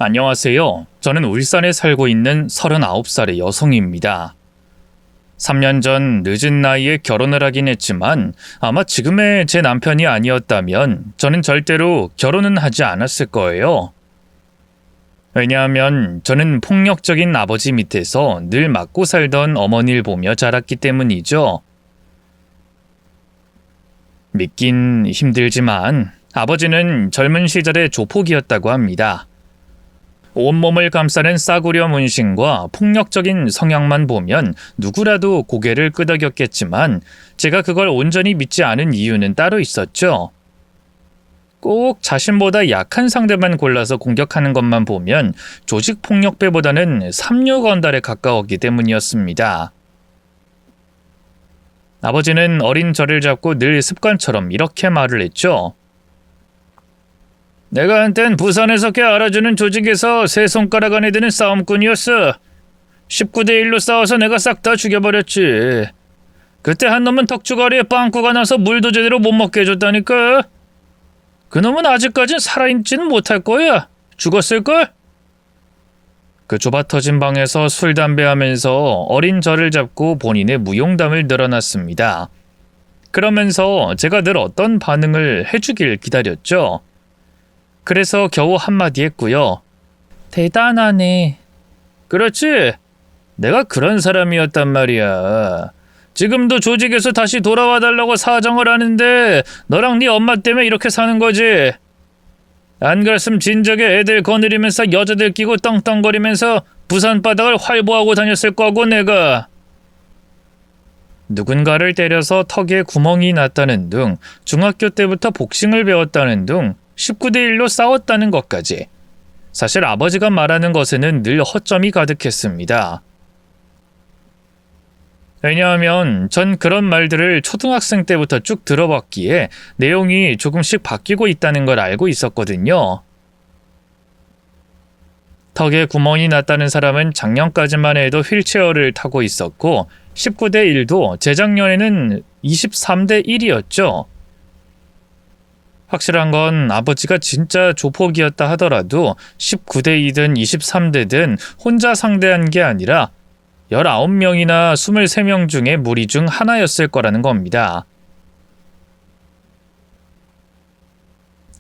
안녕하세요. 저는 울산에 살고 있는 39살의 여성입니다. 3년 전 늦은 나이에 결혼을 하긴 했지만 아마 지금의 제 남편이 아니었다면 저는 절대로 결혼은 하지 않았을 거예요. 왜냐하면 저는 폭력적인 아버지 밑에서 늘 맞고 살던 어머니를 보며 자랐기 때문이죠. 믿긴 힘들지만 아버지는 젊은 시절의 조폭이었다고 합니다. 온몸을 감싸는 싸구려 문신과 폭력적인 성향만 보면 누구라도 고개를 끄덕였겠지만 제가 그걸 온전히 믿지 않은 이유는 따로 있었죠. 꼭 자신보다 약한 상대만 골라서 공격하는 것만 보면 조직폭력배보다는 삼류건달에 가까웠기 때문이었습니다. 아버지는 어린 저를 잡고 늘 습관처럼 이렇게 말을 했죠. 내가 한땐 부산에서 꽤 알아주는 조직에서 세 손가락 안에 드는 싸움꾼이었어. 19대 1로 싸워서 내가 싹 다 죽여버렸지. 그때 한 놈은 턱주거리에 빵꾸가 나서 물도 제대로 못 먹게 해줬다니까. 그 놈은 아직까진 살아있지는 못할 거야. 죽었을걸? 그 좁아터진 방에서 술, 담배 하면서 어린 저를 잡고 본인의 무용담을 늘어놨습니다. 그러면서 제가 늘 어떤 반응을 해주길 기다렸죠. 그래서 겨우 한마디 했고요. 대단하네. 그렇지. 내가 그런 사람이었단 말이야. 지금도 조직에서 다시 돌아와 달라고 사정을 하는데 너랑 네 엄마 때문에 이렇게 사는 거지. 안 그랬으면 진작에 애들 거느리면서 여자들 끼고 떵떵거리면서 부산 바닥을 활보하고 다녔을 거고 내가. 누군가를 때려서 턱에 구멍이 났다는 둥, 중학교 때부터 복싱을 배웠다는 둥, 19대 1로 싸웠다는 것까지. 사실 아버지가 말하는 것에는 늘 허점이 가득했습니다. 왜냐하면 전 그런 말들을 초등학생 때부터 쭉 들어봤기에 내용이 조금씩 바뀌고 있다는 걸 알고 있었거든요. 턱에 구멍이 났다는 사람은 작년까지만 해도 휠체어를 타고 있었고 19대 1도 재작년에는 23대 1이었죠. 확실한 건 아버지가 진짜 조폭이었다 하더라도 19대 2든 23대든 혼자 상대한 게 아니라 19명이나 23명 중에 무리 중 하나였을 거라는 겁니다.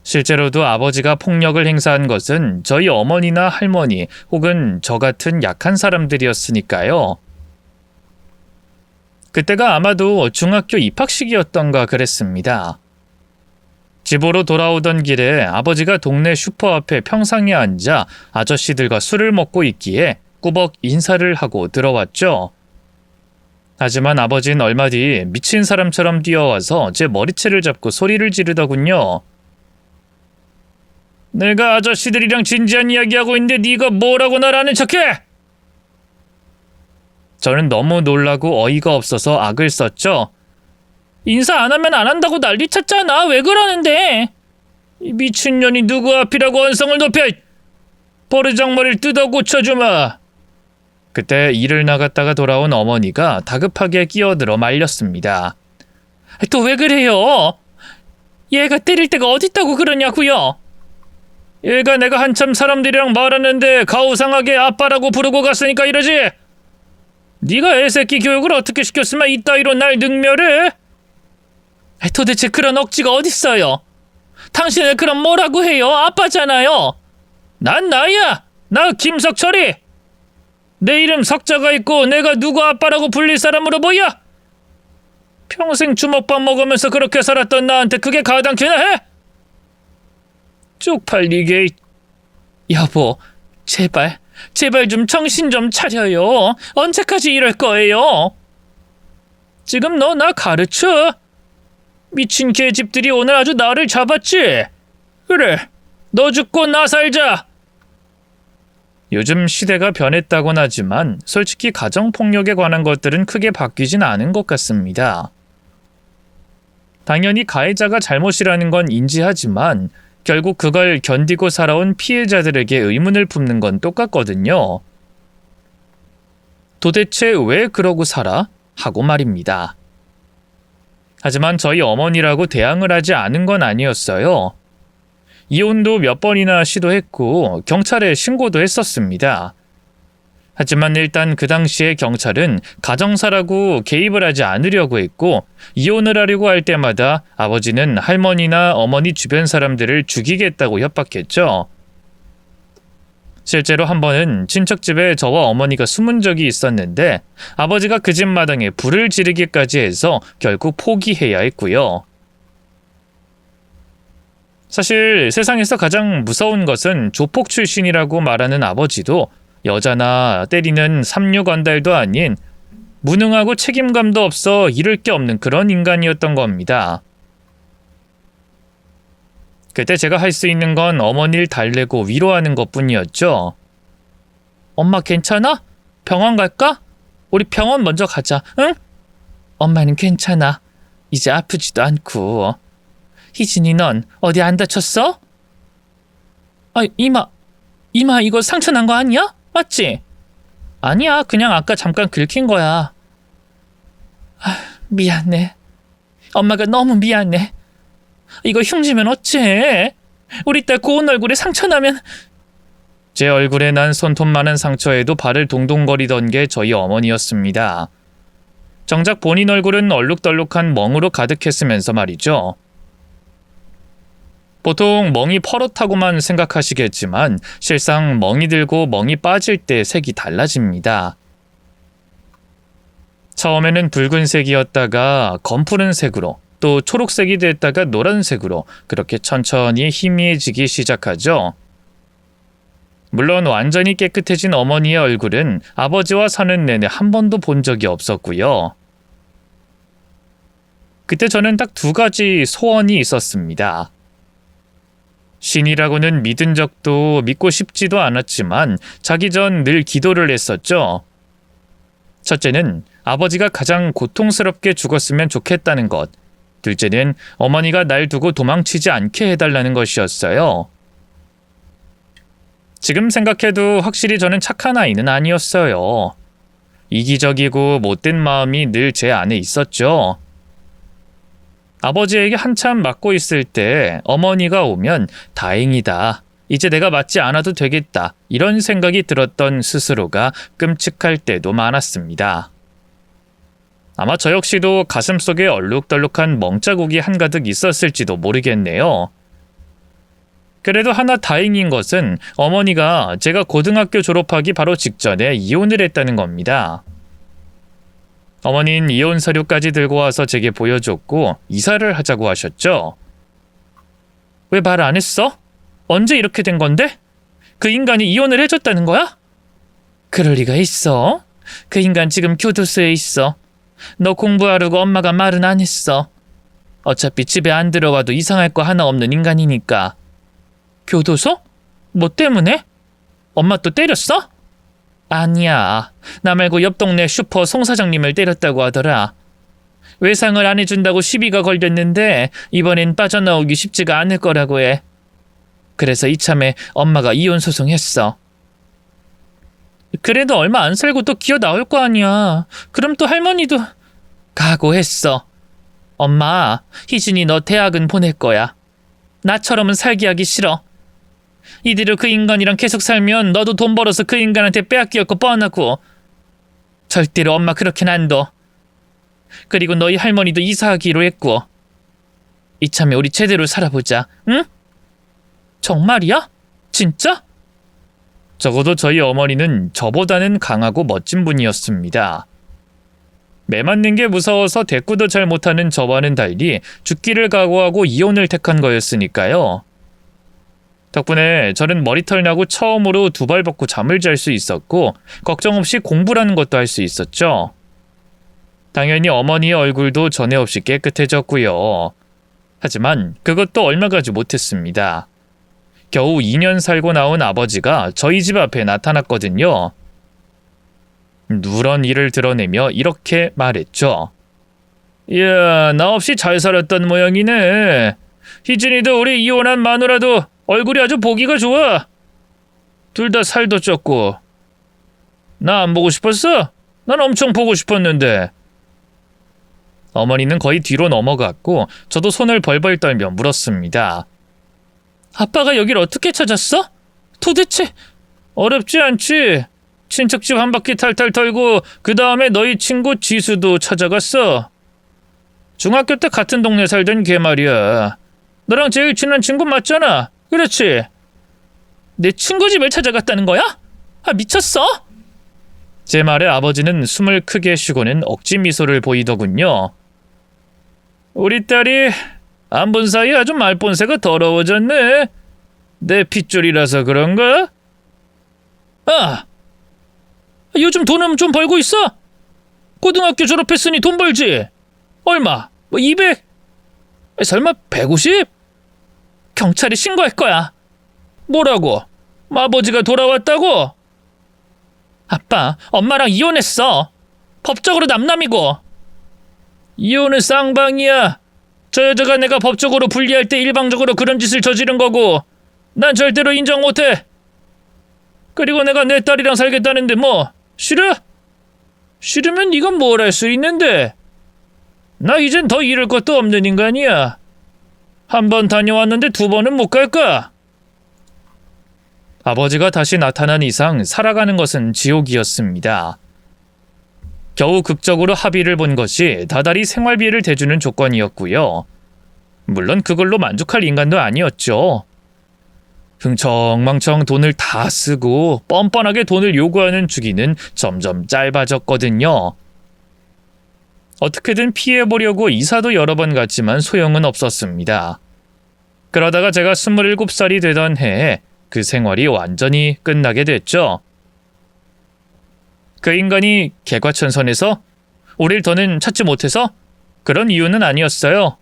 실제로도 아버지가 폭력을 행사한 것은 저희 어머니나 할머니 혹은 저 같은 약한 사람들이었으니까요. 그때가 아마도 중학교 입학식이었던가 그랬습니다. 집으로 돌아오던 길에 아버지가 동네 슈퍼 앞에 평상에 앉아 아저씨들과 술을 먹고 있기에 꾸벅 인사를 하고 들어왔죠. 하지만 아버지는 얼마 뒤 미친 사람처럼 뛰어와서 제 머리채를 잡고 소리를 지르더군요. 내가 아저씨들이랑 진지한 이야기하고 있는데 네가 뭐라고 나라는 척해? 저는 너무 놀라고 어이가 없어서 악을 썼죠. 인사 안 하면 안 한다고 난리 쳤잖아. 왜 그러는데? 이 미친년이 누구 앞이라고 언성을 높여. 버르장머리를 뜯어 고쳐주마. 그때 일을 나갔다가 돌아온 어머니가 다급하게 끼어들어 말렸습니다. 또 왜 그래요? 얘가 때릴 데가 어딨다고 그러냐고요? 얘가 내가 한참 사람들이랑 말하는데 가오상하게 아빠라고 부르고 갔으니까 이러지? 네가 애새끼 교육을 어떻게 시켰으면 이따위로 날 능멸해? 도대체 그런 억지가 어딨어요? 당신을 그럼 뭐라고 해요? 아빠잖아요. 난 나야. 나 김석철이. 내 이름 석자가 있고 내가 누구 아빠라고 불릴 사람으로 보여? 평생 주먹밥 먹으면서 그렇게 살았던 나한테 그게 가당키나 해? 쪽팔리게. 여보, 제발 좀 정신 좀 차려요. 언제까지 이럴 거예요? 지금 너 나 가르쳐? 미친 개집들이 오늘 아주 나를 잡았지? 그래, 너 죽고 나 살자. 요즘 시대가 변했다곤 하지만 솔직히 가정폭력에 관한 것들은 크게 바뀌진 않은 것 같습니다. 당연히 가해자가 잘못이라는 건 인지하지만 결국 그걸 견디고 살아온 피해자들에게 의문을 품는 건 똑같거든요. 도대체 왜 그러고 살아? 하고 말입니다. 하지만 저희 어머니라고 대항을 하지 않은 건 아니었어요. 이혼도 몇 번이나 시도했고 경찰에 신고도 했었습니다. 하지만 일단 그 당시에 경찰은 가정사라고 개입을 하지 않으려고 했고 이혼을 하려고 할 때마다 아버지는 할머니나 어머니 주변 사람들을 죽이겠다고 협박했죠. 실제로 한 번은 친척집에 저와 어머니가 숨은 적이 있었는데 아버지가 그 집 마당에 불을 지르기까지 해서 결국 포기해야 했고요. 사실 세상에서 가장 무서운 것은 조폭 출신이라고 말하는 아버지도 여자나 때리는 삼류건달도 아닌 무능하고 책임감도 없어 잃을 게 없는 그런 인간이었던 겁니다. 그때 제가 할 수 있는 건 어머니를 달래고 위로하는 것뿐이었죠. 엄마 괜찮아? 병원 갈까? 우리 병원 먼저 가자, 응? 엄마는 괜찮아. 이제 아프지도 않고. 희진이 넌 어디 안 다쳤어? 아, 이마 이거 상처 난 거 아니야? 맞지? 아니야, 그냥 아까 잠깐 긁힌 거야. 아, 미안해. 엄마가 너무 미안해. 이거 흉지면 어째? 우리 딸 고운 얼굴에 상처 나면... 제 얼굴에 난 손톱만한 상처에도 발을 동동거리던 게 저희 어머니였습니다. 정작 본인 얼굴은 얼룩덜룩한 멍으로 가득했으면서 말이죠. 보통 멍이 퍼렇다고만 생각하시겠지만 실상 멍이 들고 멍이 빠질 때 색이 달라집니다. 처음에는 붉은색이었다가 검푸른색으로 또 초록색이 됐다가 노란색으로 그렇게 천천히 희미해지기 시작하죠. 물론 완전히 깨끗해진 어머니의 얼굴은 아버지와 사는 내내 한 번도 본 적이 없었고요. 그때 저는 딱 두 가지 소원이 있었습니다. 신이라고는 믿은 적도 믿고 싶지도 않았지만 자기 전 늘 기도를 했었죠. 첫째는 아버지가 가장 고통스럽게 죽었으면 좋겠다는 것. 둘째는 어머니가 날 두고 도망치지 않게 해달라는 것이었어요. 지금 생각해도 확실히 저는 착한 아이는 아니었어요. 이기적이고 못된 마음이 늘 제 안에 있었죠. 아버지에게 한참 맞고 있을 때 어머니가 오면 다행이다. 이제 내가 맞지 않아도 되겠다. 이런 생각이 들었던 스스로가 끔찍할 때도 많았습니다. 아마 저 역시도 가슴속에 얼룩덜룩한 멍자국이 한가득 있었을지도 모르겠네요. 그래도 하나 다행인 것은 어머니가 제가 고등학교 졸업하기 바로 직전에 이혼을 했다는 겁니다. 어머니는 이혼 서류까지 들고 와서 제게 보여줬고 이사를 하자고 하셨죠. 왜 말 안 했어? 언제 이렇게 된 건데? 그 인간이 이혼을 해줬다는 거야? 그럴 리가 있어. 그 인간 지금 교도소에 있어. 너 공부하려고 엄마가 말은 안 했어. 어차피 집에 안 들어와도 이상할 거 하나 없는 인간이니까. 교도소? 뭐 때문에? 엄마 또 때렸어? 아니야. 나 말고 옆 동네 슈퍼 송 사장님을 때렸다고 하더라. 외상을 안 해준다고 시비가 걸렸는데 이번엔 빠져나오기 쉽지가 않을 거라고 해. 그래서 이참에 엄마가 이혼 소송했어. 그래도 얼마 안 살고 또 기어 나올 거 아니야. 그럼 또 할머니도... 각오했어. 엄마, 희진이 너 대학은 보낼 거야. 나처럼은 살게 하기 싫어. 이대로 그 인간이랑 계속 살면 너도 돈 벌어서 그 인간한테 빼앗길 거 뻔하고. 절대로 엄마 그렇게는 안 둬. 그리고 너희 할머니도 이사하기로 했고. 이참에 우리 제대로 살아보자, 응? 정말이야? 진짜? 적어도 저희 어머니는 저보다는 강하고 멋진 분이었습니다. 매 맞는 게 무서워서 대꾸도 잘 못하는 저와는 달리 죽기를 각오하고 이혼을 택한 거였으니까요. 덕분에 저는 머리털 나고 처음으로 두 발 벗고 잠을 잘 수 있었고 걱정 없이 공부라는 것도 할 수 있었죠. 당연히 어머니의 얼굴도 전에 없이 깨끗해졌고요. 하지만 그것도 얼마 가지 못했습니다. 겨우 2년 살고 나온 아버지가 저희 집 앞에 나타났거든요. 누런 이를 드러내며 이렇게 말했죠. 이야, 나 없이 잘 살았던 모양이네. 희진이도 우리 이혼한 마누라도 얼굴이 아주 보기가 좋아. 둘 다 살도 쪘고. 나 안 보고 싶었어? 난 엄청 보고 싶었는데. 어머니는 거의 뒤로 넘어갔고 저도 손을 벌벌 떨며 물었습니다. 아빠가 여길 어떻게 찾았어? 도대체 어렵지 않지? 친척집 한 바퀴 탈탈 털고 그 다음에 너희 친구 지수도 찾아갔어. 중학교 때 같은 동네 살던 걔 말이야. 너랑 제일 친한 친구 맞잖아. 그렇지? 내 친구 집을 찾아갔다는 거야? 아, 미쳤어? 제 말에 아버지는 숨을 크게 쉬고는 억지 미소를 보이더군요. 우리 딸이 안 본 사이에 아주 말본새가 더러워졌네. 내 핏줄이라서 그런가? 아! 요즘 돈은 좀 벌고 있어? 고등학교 졸업했으니 돈 벌지? 얼마? 뭐 200? 설마 150? 경찰에 신고할 거야. 뭐라고? 아버지가 돌아왔다고? 아빠, 엄마랑 이혼했어. 법적으로 남남이고. 이혼은 쌍방이야. 저 여자가 내가 법적으로 불리할 때 일방적으로 그런 짓을 저지른 거고 난 절대로 인정 못해. 그리고 내가 내 딸이랑 살겠다는데 뭐 싫어? 싫으면 네가 뭘 할 수 있는데. 나 이젠 더 잃을 것도 없는 인간이야. 한 번 다녀왔는데 두 번은 못 갈까? 아버지가 다시 나타난 이상 살아가는 것은 지옥이었습니다. 겨우 극적으로 합의를 본 것이 다달이 생활비를 대주는 조건이었고요. 물론 그걸로 만족할 인간도 아니었죠. 흥청망청 돈을 다 쓰고 뻔뻔하게 돈을 요구하는 주기는 점점 짧아졌거든요. 어떻게든 피해보려고 이사도 여러 번 갔지만 소용은 없었습니다. 그러다가 제가 27살이 되던 해에 그 생활이 완전히 끝나게 됐죠. 그 인간이 개과천선해서 우릴 더는 찾지 못해서 그런 이유는 아니었어요.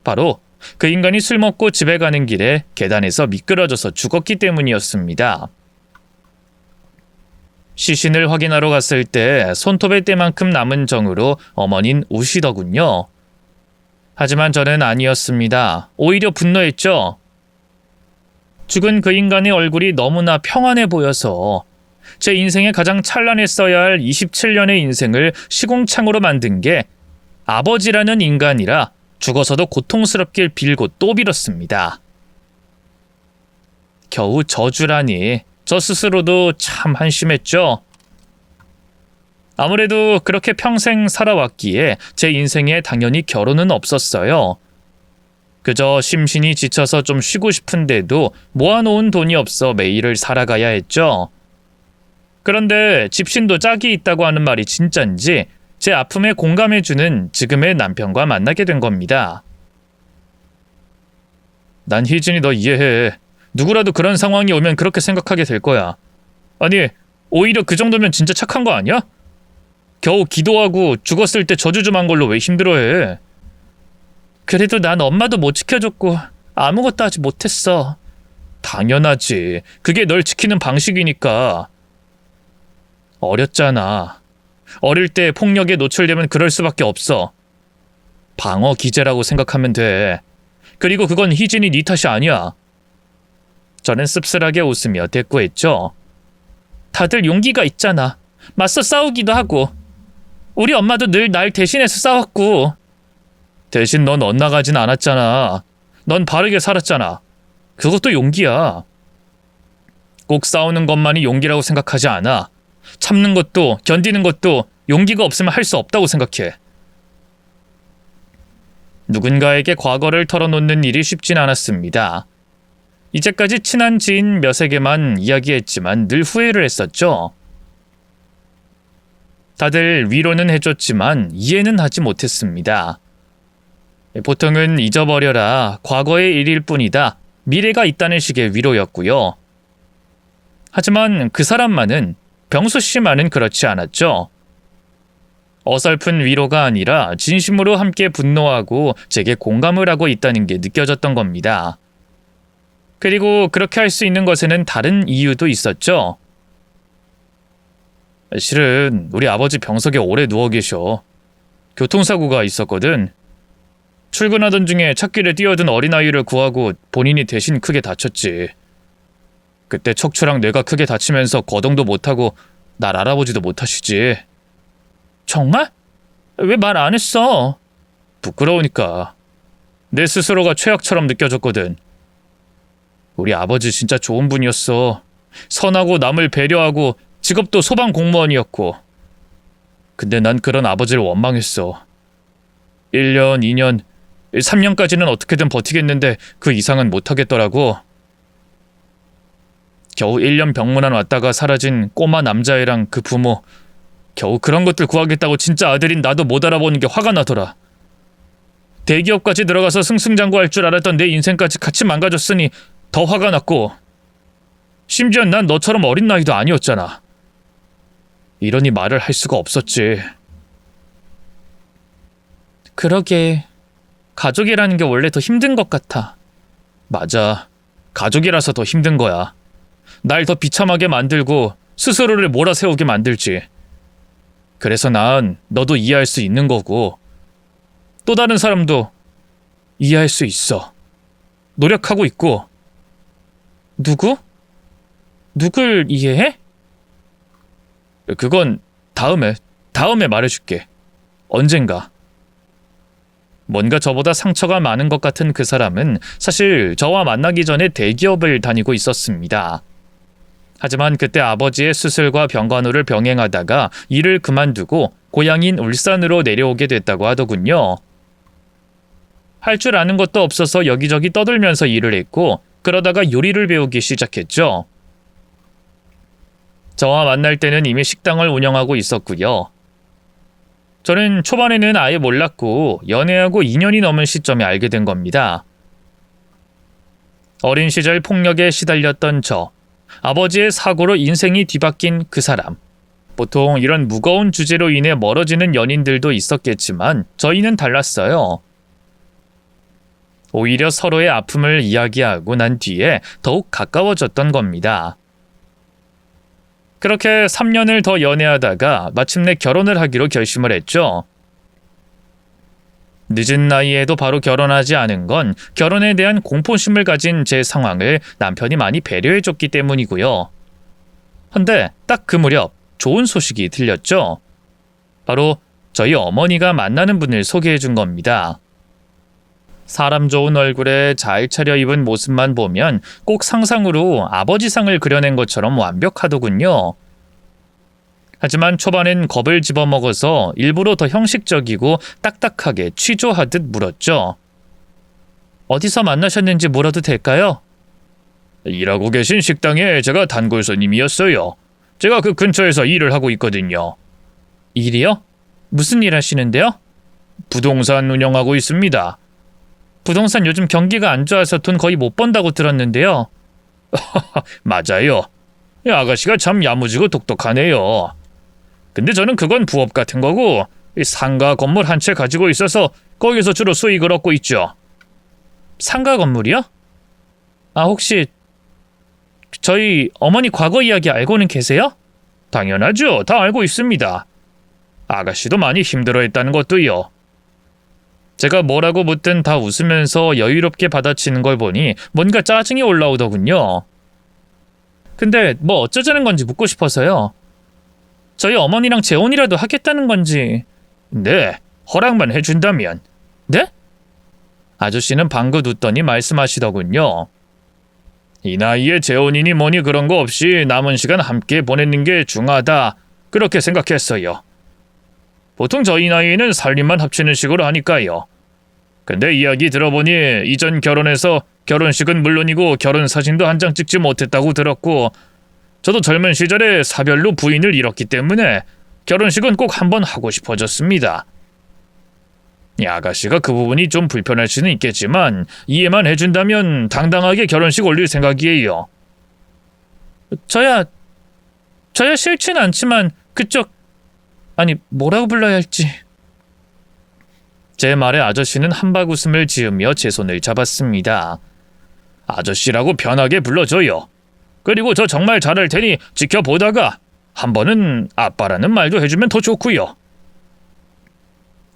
바로 그 인간이 술 먹고 집에 가는 길에 계단에서 미끄러져서 죽었기 때문이었습니다. 시신을 확인하러 갔을 때 손톱의 때만큼 남은 정으로 어머닌 우시더군요. 하지만 저는 아니었습니다. 오히려 분노했죠. 죽은 그 인간의 얼굴이 너무나 평안해 보여서 제 인생에 가장 찬란했어야 할 27년의 인생을 시궁창으로 만든 게 아버지라는 인간이라 죽어서도 고통스럽길 빌고 또 빌었습니다. 겨우 저주라니 저 스스로도 참 한심했죠. 아무래도 그렇게 평생 살아왔기에 제 인생에 당연히 결혼은 없었어요. 그저 심신이 지쳐서 좀 쉬고 싶은데도 모아놓은 돈이 없어 매일을 살아가야 했죠. 그런데 집신도 짝이 있다고 하는 말이 진짠지 제 아픔에 공감해주는 지금의 남편과 만나게 된 겁니다. 난 희진이 너 이해해. 누구라도 그런 상황이 오면 그렇게 생각하게 될 거야. 아니, 오히려 그 정도면 진짜 착한 거 아니야? 겨우 기도하고 죽었을 때 저주 좀 한 걸로 왜 힘들어해? 그래도 난 엄마도 못 지켜줬고 아무것도 하지 못했어. 당연하지. 그게 널 지키는 방식이니까. 어렸잖아. 어릴 때 폭력에 노출되면 그럴 수밖에 없어. 방어 기제라고 생각하면 돼. 그리고 그건 희진이 네 탓이 아니야. 저는 씁쓸하게 웃으며 대꾸했죠. 다들 용기가 있잖아. 맞서 싸우기도 하고. 우리 엄마도 늘 날 대신해서 싸웠고. 대신 넌 엇나가진 않았잖아. 넌 바르게 살았잖아. 그것도 용기야. 꼭 싸우는 것만이 용기라고 생각하지 않아. 참는 것도 견디는 것도 용기가 없으면 할 수 없다고 생각해. 누군가에게 과거를 털어놓는 일이 쉽진 않았습니다. 이제까지 친한 지인 몇에게만 이야기했지만 늘 후회를 했었죠. 다들 위로는 해줬지만 이해는 하지 못했습니다. 보통은 잊어버려라, 과거의 일일 뿐이다, 미래가 있다는 식의 위로였고요. 하지만 그 사람만은, 병수 씨만은 그렇지 않았죠. 어설픈 위로가 아니라 진심으로 함께 분노하고 제게 공감을 하고 있다는 게 느껴졌던 겁니다. 그리고 그렇게 할 수 있는 것에는 다른 이유도 있었죠. 실은 우리 아버지 병석에 오래 누워 계셔. 교통사고가 있었거든. 출근하던 중에 찻길에 뛰어든 어린아이를 구하고 본인이 대신 크게 다쳤지. 그때 척추랑 뇌가 크게 다치면서 거동도 못하고 날 알아보지도 못하시지. 정말? 왜 말 안 했어? 부끄러우니까. 내 스스로가 최악처럼 느껴졌거든. 우리 아버지 진짜 좋은 분이었어. 선하고 남을 배려하고 직업도 소방 공무원이었고. 근데 난 그런 아버지를 원망했어. 1년, 2년, 3년까지는 어떻게든 버티겠는데 그 이상은 못하겠더라고. 겨우 1년 병문안 왔다가 사라진 꼬마 남자애랑 그 부모, 겨우 그런 것들 구하겠다고 진짜 아들인 나도 못 알아보는 게 화가 나더라. 대기업까지 들어가서 승승장구할 줄 알았던 내 인생까지 같이 망가졌으니 더 화가 났고, 심지어 난 너처럼 어린 나이도 아니었잖아. 이러니 말을 할 수가 없었지. 그러게, 가족이라는 게 원래 더 힘든 것 같아. 맞아. 가족이라서 더 힘든 거야. 날 더 비참하게 만들고 스스로를 몰아세우게 만들지. 그래서 난 너도 이해할 수 있는 거고, 또 다른 사람도 이해할 수 있어. 노력하고 있고. 누구? 누굴 이해해? 그건 다음에 말해줄게. 언젠가. 뭔가 저보다 상처가 많은 것 같은 그 사람은 사실 저와 만나기 전에 대기업을 다니고 있었습니다. 하지만 그때 아버지의 수술과 병간호를 병행하다가 일을 그만두고 고향인 울산으로 내려오게 됐다고 하더군요. 할 줄 아는 것도 없어서 여기저기 떠들면서 일을 했고, 그러다가 요리를 배우기 시작했죠. 저와 만날 때는 이미 식당을 운영하고 있었고요. 저는 초반에는 아예 몰랐고 연애하고 2년이 넘은 시점에 알게 된 겁니다. 어린 시절 폭력에 시달렸던 저, 아버지의 사고로 인생이 뒤바뀐 그 사람. 보통 이런 무거운 주제로 인해 멀어지는 연인들도 있었겠지만 저희는 달랐어요. 오히려 서로의 아픔을 이야기하고 난 뒤에 더욱 가까워졌던 겁니다. 그렇게 3년을 더 연애하다가 마침내 결혼을 하기로 결심을 했죠. 늦은 나이에도 바로 결혼하지 않은 건 결혼에 대한 공포심을 가진 제 상황을 남편이 많이 배려해줬기 때문이고요. 근데 딱 그 무렵 좋은 소식이 들렸죠. 바로 저희 어머니가 만나는 분을 소개해준 겁니다. 사람 좋은 얼굴에 잘 차려입은 모습만 보면 꼭 상상으로 아버지상을 그려낸 것처럼 완벽하더군요. 하지만 초반엔 겁을 집어먹어서 일부러 더 형식적이고 딱딱하게 취조하듯 물었죠. 어디서 만나셨는지 물어도 될까요? 일하고 계신 식당에 제가 단골 손님이었어요. 제가 그 근처에서 일을 하고 있거든요. 일이요? 무슨 일 하시는데요? 부동산 운영하고 있습니다. 부동산 요즘 경기가 안 좋아서 돈 거의 못 번다고 들었는데요. 맞아요. 아가씨가 참 야무지고 똑똑하네요. 근데 저는 그건 부업 같은 거고 상가 건물 한 채 가지고 있어서 거기서 주로 수익을 얻고 있죠. 상가 건물이요? 아, 혹시 저희 어머니 과거 이야기 알고는 계세요? 당연하죠. 다 알고 있습니다. 아가씨도 많이 힘들어했다는 것도요. 제가 뭐라고 묻든 다 웃으면서 여유롭게 받아치는 걸 보니 뭔가 짜증이 올라오더군요. 근데 뭐 어쩌자는 건지 묻고 싶어서요. 저희 어머니랑 재혼이라도 하겠다는 건지. 네, 허락만 해준다면. 네? 아저씨는 방긋 웃더니 말씀하시더군요. 이 나이에 재혼이니 뭐니 그런 거 없이 남은 시간 함께 보내는 게 중하다. 그렇게 생각했어요. 보통 저희 나이에는 살림만 합치는 식으로 하니까요. 근데 이야기 들어보니 이전 결혼해서 결혼식은 물론이고 결혼 사진도 한 장 찍지 못했다고 들었고, 저도 젊은 시절에 사별로 부인을 잃었기 때문에 결혼식은 꼭 한번 하고 싶어졌습니다. 이 아가씨가 그 부분이 좀 불편할 수는 있겠지만 이해만 해준다면 당당하게 결혼식 올릴 생각이에요. 저야 싫진 않지만 그쪽, 아니 뭐라고 불러야 할지. 제 말에 아저씨는 한박 웃음을 지으며 제 손을 잡았습니다. 아저씨라고 편하게 불러줘요. 그리고 저 정말 잘할 테니 지켜보다가 한 번은 아빠라는 말도 해주면 더 좋고요.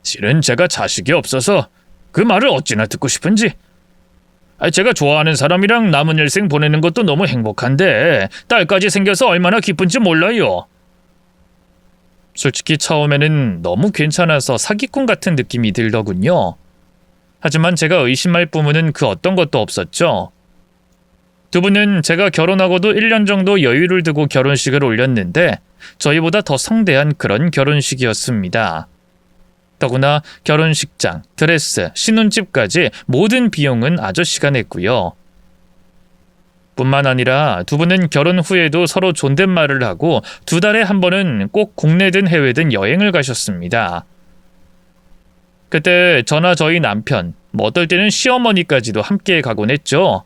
실은 제가 자식이 없어서 그 말을 어찌나 듣고 싶은지. 제가 좋아하는 사람이랑 남은 일생 보내는 것도 너무 행복한데 딸까지 생겨서 얼마나 기쁜지 몰라요. 솔직히 처음에는 너무 괜찮아서 사기꾼 같은 느낌이 들더군요. 하지만 제가 의심할 부분은 그 어떤 것도 없었죠. 두 분은 제가 결혼하고도 1년 정도 여유를 두고 결혼식을 올렸는데 저희보다 더 성대한 그런 결혼식이었습니다. 더구나 결혼식장, 드레스, 신혼집까지 모든 비용은 아저씨가 냈고요. 뿐만 아니라 두 분은 결혼 후에도 서로 존댓말을 하고 2달에 한 번은 꼭 국내든 해외든 여행을 가셨습니다. 그때 저나 저희 남편, 어떨 때는 시어머니까지도 함께 가곤 했죠.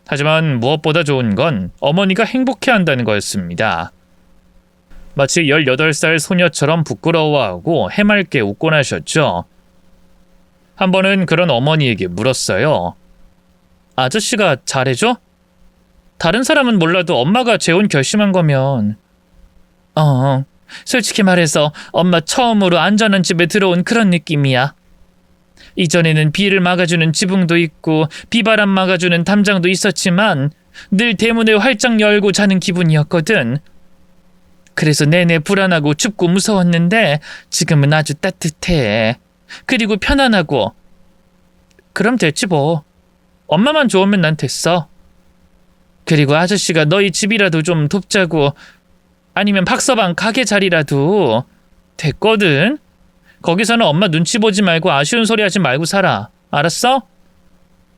하지만 무엇보다 좋은 건 어머니가 행복해한다는 거였습니다. 마치 18살 소녀처럼 부끄러워하고 해맑게 웃곤 하셨죠. 한 번은 그런 어머니에게 물었어요. 아저씨가 잘해줘? 다른 사람은 몰라도 엄마가 재혼 결심한 거면. 솔직히 말해서 엄마 처음으로 안전한 집에 들어온 그런 느낌이야. 이전에는 비를 막아주는 지붕도 있고 비바람 막아주는 담장도 있었지만 늘 대문을 활짝 열고 자는 기분이었거든. 그래서 내내 불안하고 춥고 무서웠는데 지금은 아주 따뜻해. 그리고 편안하고. 그럼 됐지 뭐. 엄마만 좋으면 난 됐어. 그리고 아저씨가 너희 집이라도 좀 돕자고, 아니면 박서방 가게 자리라도 됐거든. 거기서는 엄마 눈치 보지 말고 아쉬운 소리 하지 말고 살아. 알았어?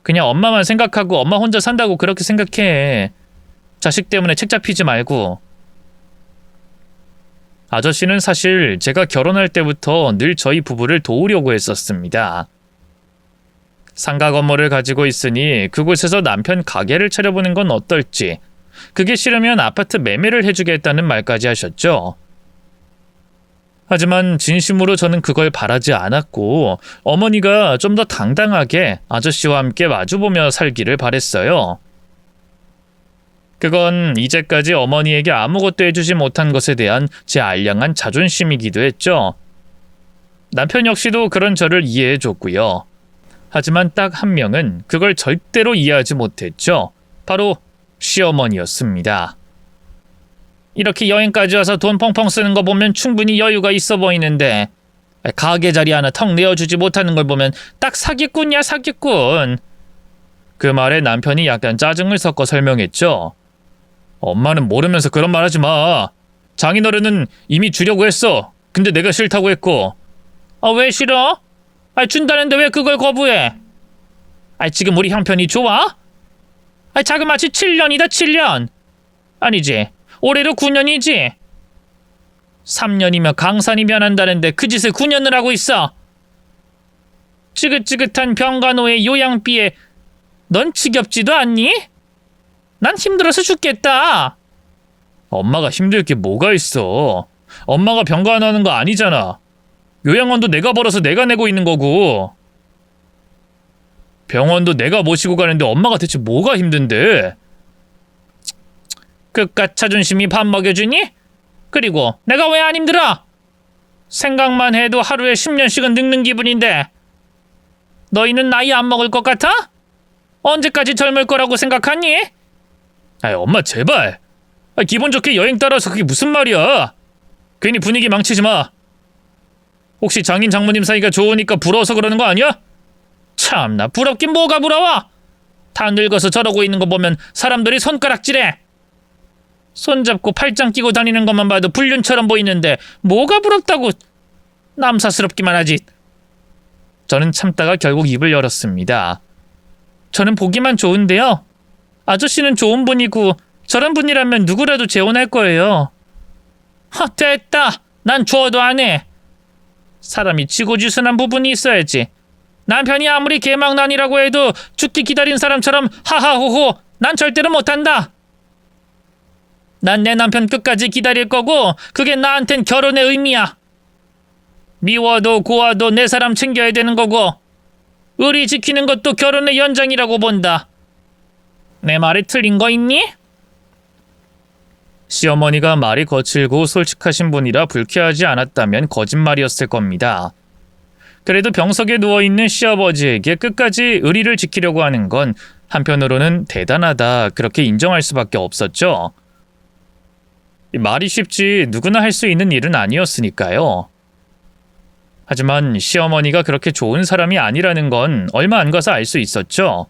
그냥 엄마만 생각하고 엄마 혼자 산다고 그렇게 생각해. 자식 때문에 책 잡히지 말고. 아저씨는 사실 제가 결혼할 때부터 늘 저희 부부를 도우려고 했었습니다. 상가 건물을 가지고 있으니 그곳에서 남편 가게를 차려보는 건 어떨지, 그게 싫으면 아파트 매매를 해주겠다는 말까지 하셨죠. 하지만 진심으로 저는 그걸 바라지 않았고 어머니가 좀 더 당당하게 아저씨와 함께 마주보며 살기를 바랬어요. 그건 이제까지 어머니에게 아무것도 해주지 못한 것에 대한 제 알량한 자존심이기도 했죠. 남편 역시도 그런 저를 이해해줬고요. 하지만 딱 한 명은 그걸 절대로 이해하지 못했죠. 바로 시어머니였습니다. 이렇게 여행까지 와서 돈 펑펑 쓰는 거 보면 충분히 여유가 있어 보이는데 가게 자리 하나 턱 내어주지 못하는 걸 보면 딱 사기꾼이야, 사기꾼. 그 말에 남편이 약간 짜증을 섞어 설명했죠. 엄마는 모르면서 그런 말 하지 마. 장인어른은 이미 주려고 했어. 근데 내가 싫다고 했고. 왜 싫어? 준다는데 왜 그걸 거부해? 지금 우리 형편이 좋아? 자그마치 7년이다, 7년. 아니지, 올해로 9년이지. 3년이면 강산이 변한다는데 그 짓을 9년을 하고 있어. 지긋지긋한 병간호의 요양비에 넌 지겹지도 않니? 난 힘들어서 죽겠다. 엄마가 힘들 게 뭐가 있어. 엄마가 병간호하는 거 아니잖아. 요양원도 내가 벌어서 내가 내고 있는 거고. 병원도 내가 모시고 가는데 엄마가 대체 뭐가 힘든데? 그깟 자존심이 밥 먹여주니? 그리고 내가 왜 안 힘들어? 생각만 해도 하루에 10년씩은 늙는 기분인데. 너희는 나이 안 먹을 것 같아? 언제까지 젊을 거라고 생각하니? 엄마 제발. 기분 좋게 여행 따라서 그게 무슨 말이야. 괜히 분위기 망치지 마. 혹시 장인 장모님 사이가 좋으니까 부러워서 그러는 거 아니야? 참나, 부럽긴 뭐가 부러워. 다 늙어서 저러고 있는 거 보면 사람들이 손가락질해. 손잡고 팔짱 끼고 다니는 것만 봐도 불륜처럼 보이는데 뭐가 부럽다고 남사스럽기만 하지. 저는 참다가 결국 입을 열었습니다. 저는 보기만 좋은데요. 아저씨는 좋은 분이고 저런 분이라면 누구라도 재혼할 거예요. 됐다. 난 좋아도 안 해. 사람이 지고지순한 부분이 있어야지. 남편이 아무리 개망난이라고 해도 죽기 기다린 사람처럼 하하호호 난 절대로 못한다. 난 내 남편 끝까지 기다릴 거고 그게 나한텐 결혼의 의미야. 미워도 고와도 내 사람 챙겨야 되는 거고 의리 지키는 것도 결혼의 연장이라고 본다. 내 말이 틀린 거 있니? 시어머니가 말이 거칠고 솔직하신 분이라 불쾌하지 않았다면 거짓말이었을 겁니다. 그래도 병석에 누워있는 시아버지에게 끝까지 의리를 지키려고 하는 건 한편으로는 대단하다, 그렇게 인정할 수밖에 없었죠. 말이 쉽지 누구나 할 수 있는 일은 아니었으니까요. 하지만 시어머니가 그렇게 좋은 사람이 아니라는 건 얼마 안 가서 알 수 있었죠.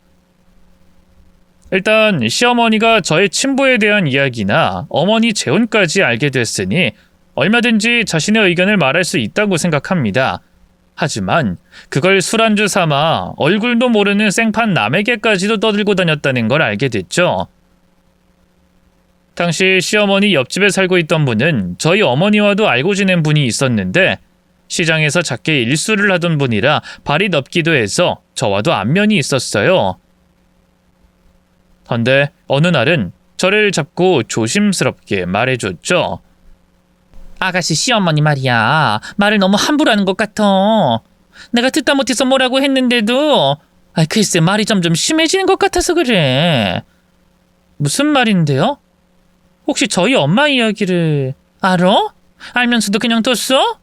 일단 시어머니가 저의 친부에 대한 이야기나 어머니 재혼까지 알게 됐으니 얼마든지 자신의 의견을 말할 수 있다고 생각합니다. 하지만 그걸 술안주 삼아 얼굴도 모르는 생판 남에게까지도 떠들고 다녔다는 걸 알게 됐죠. 당시 시어머니 옆집에 살고 있던 분은 저희 어머니와도 알고 지낸 분이 있었는데 시장에서 작게 일수를 하던 분이라 발이 넓기도 해서 저와도 안면이 있었어요. 헌데 어느 날은 저를 잡고 조심스럽게 말해줬죠. 아가씨 시어머니 말이야. 말을 너무 함부로 하는 것 같아. 내가 듣다 못해서 뭐라고 했는데도 글쎄 말이 점점 심해지는 것 같아서 그래. 무슨 말인데요? 혹시 저희 엄마 이야기를 알아? 알면서도 그냥 뒀어?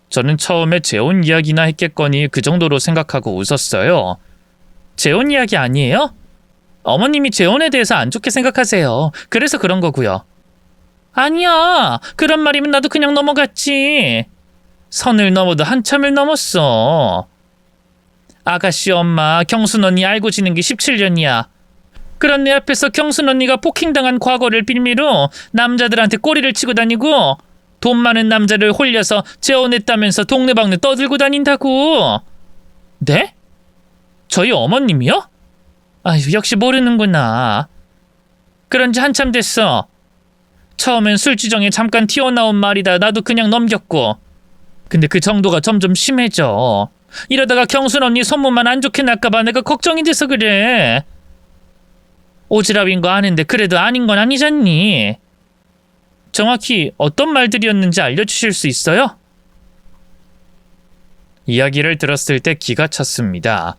저는 처음에 재혼 이야기나 했겠거니 그 정도로 생각하고 웃었어요. 재혼 이야기 아니에요? 어머님이 재혼에 대해서 안 좋게 생각하세요. 그래서 그런 거고요. 아니야. 그런 말이면 나도 그냥 넘어갔지. 선을 넘어도 한참을 넘었어. 아가씨 엄마 경순 언니 알고 지낸 게 17년이야. 그런 내 앞에서 경순 언니가 폭행당한 과거를 빌미로 남자들한테 꼬리를 치고 다니고 돈 많은 남자를 홀려서 재혼했다면서 동네방네 떠들고 다닌다고. 네? 저희 어머님이요? 아유, 역시 모르는구나. 그런 지 한참 됐어. 처음엔 술주정에 잠깐 튀어나온 말이다 나도 그냥 넘겼고. 근데 그 정도가 점점 심해져. 이러다가 경순 언니 소문만 안 좋게 날까봐 내가 걱정이 돼서 그래. 오지랖인 거 아는데 그래도 아닌 건 아니잖니. 정확히 어떤 말들이었는지 알려주실 수 있어요? 이야기를 들었을 때 기가 찼습니다.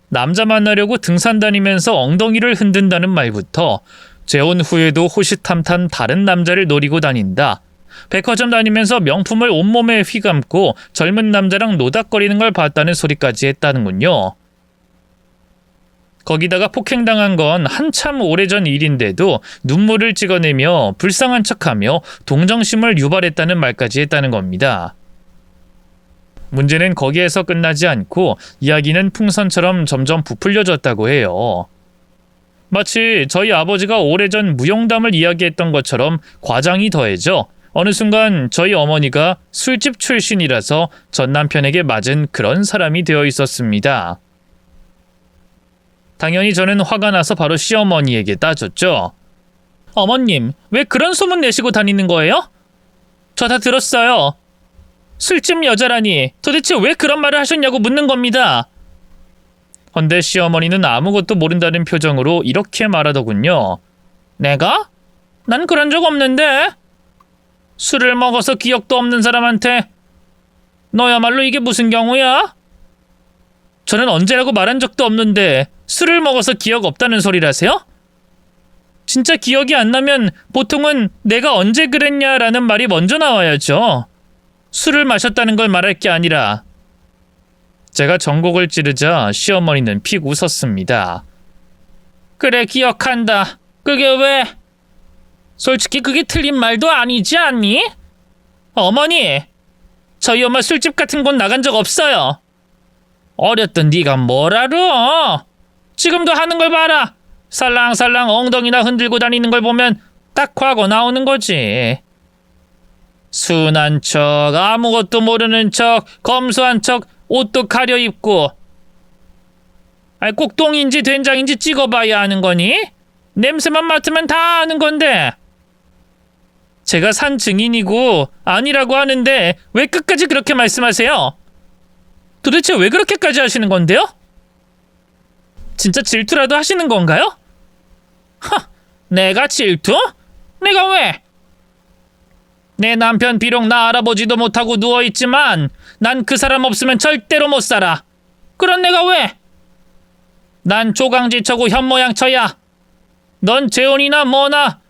남자 만나려고 등산 다니면서 엉덩이를 흔든다는 말부터 재혼 후에도 호시탐탐 다른 남자를 노리고 다닌다. 백화점 다니면서 명품을 온몸에 휘감고 젊은 남자랑 노닥거리는 걸 봤다는 소리까지 했다는군요. 거기다가 폭행당한 건 한참 오래전 일인데도 눈물을 찍어내며 불쌍한 척하며 동정심을 유발했다는 말까지 했다는 겁니다. 문제는 거기에서 끝나지 않고 이야기는 풍선처럼 점점 부풀려졌다고 해요. 마치 저희 아버지가 오래전 무용담을 이야기했던 것처럼 과장이 더해져 어느 순간 저희 어머니가 술집 출신이라서 전 남편에게 맞은 그런 사람이 되어 있었습니다. 당연히 저는 화가 나서 바로 시어머니에게 따졌죠. 어머님, 왜 그런 소문 내시고 다니는 거예요? 저 다 들었어요. 술집 여자라니 도대체 왜 그런 말을 하셨냐고 묻는 겁니다. 헌데 시어머니는 아무것도 모른다는 표정으로 이렇게 말하더군요. 내가? 난 그런 적 없는데. 술을 먹어서 기억도 없는 사람한테 너야말로 이게 무슨 경우야? 저는 언제라고 말한 적도 없는데 술을 먹어서 기억 없다는 소리라세요? 진짜 기억이 안 나면 보통은 내가 언제 그랬냐라는 말이 먼저 나와야죠. 술을 마셨다는 걸 말할 게 아니라. 제가 전곡을 찌르자 시어머니는 픽 웃었습니다. 그래 기억한다. 그게 왜? 솔직히 그게 틀린 말도 아니지 않니? 어머니, 저희 엄마 술집 같은 곳 나간 적 없어요. 어렸던 네가 뭘 알아? 지금도 하는 걸 봐라. 살랑살랑 엉덩이나 흔들고 다니는 걸 보면 딱 과거 나오는 거지. 순한 척, 아무것도 모르는 척, 검소한 척, 옷도 가려입고. 꼭 똥인지 된장인지 찍어봐야 아는 거니? 냄새만 맡으면 다 아는 건데. 제가 산 증인이고 아니라고 하는데 왜 끝까지 그렇게 말씀하세요? 도대체 왜 그렇게까지 하시는 건데요? 진짜 질투라도 하시는 건가요? 내가 질투? 내가 왜? 내 남편 비록 나 알아보지도 못하고 누워있지만 난 그 사람 없으면 절대로 못 살아. 그런 내가 왜? 난 조강지처고 현모양처야. 넌 재혼이나 뭐나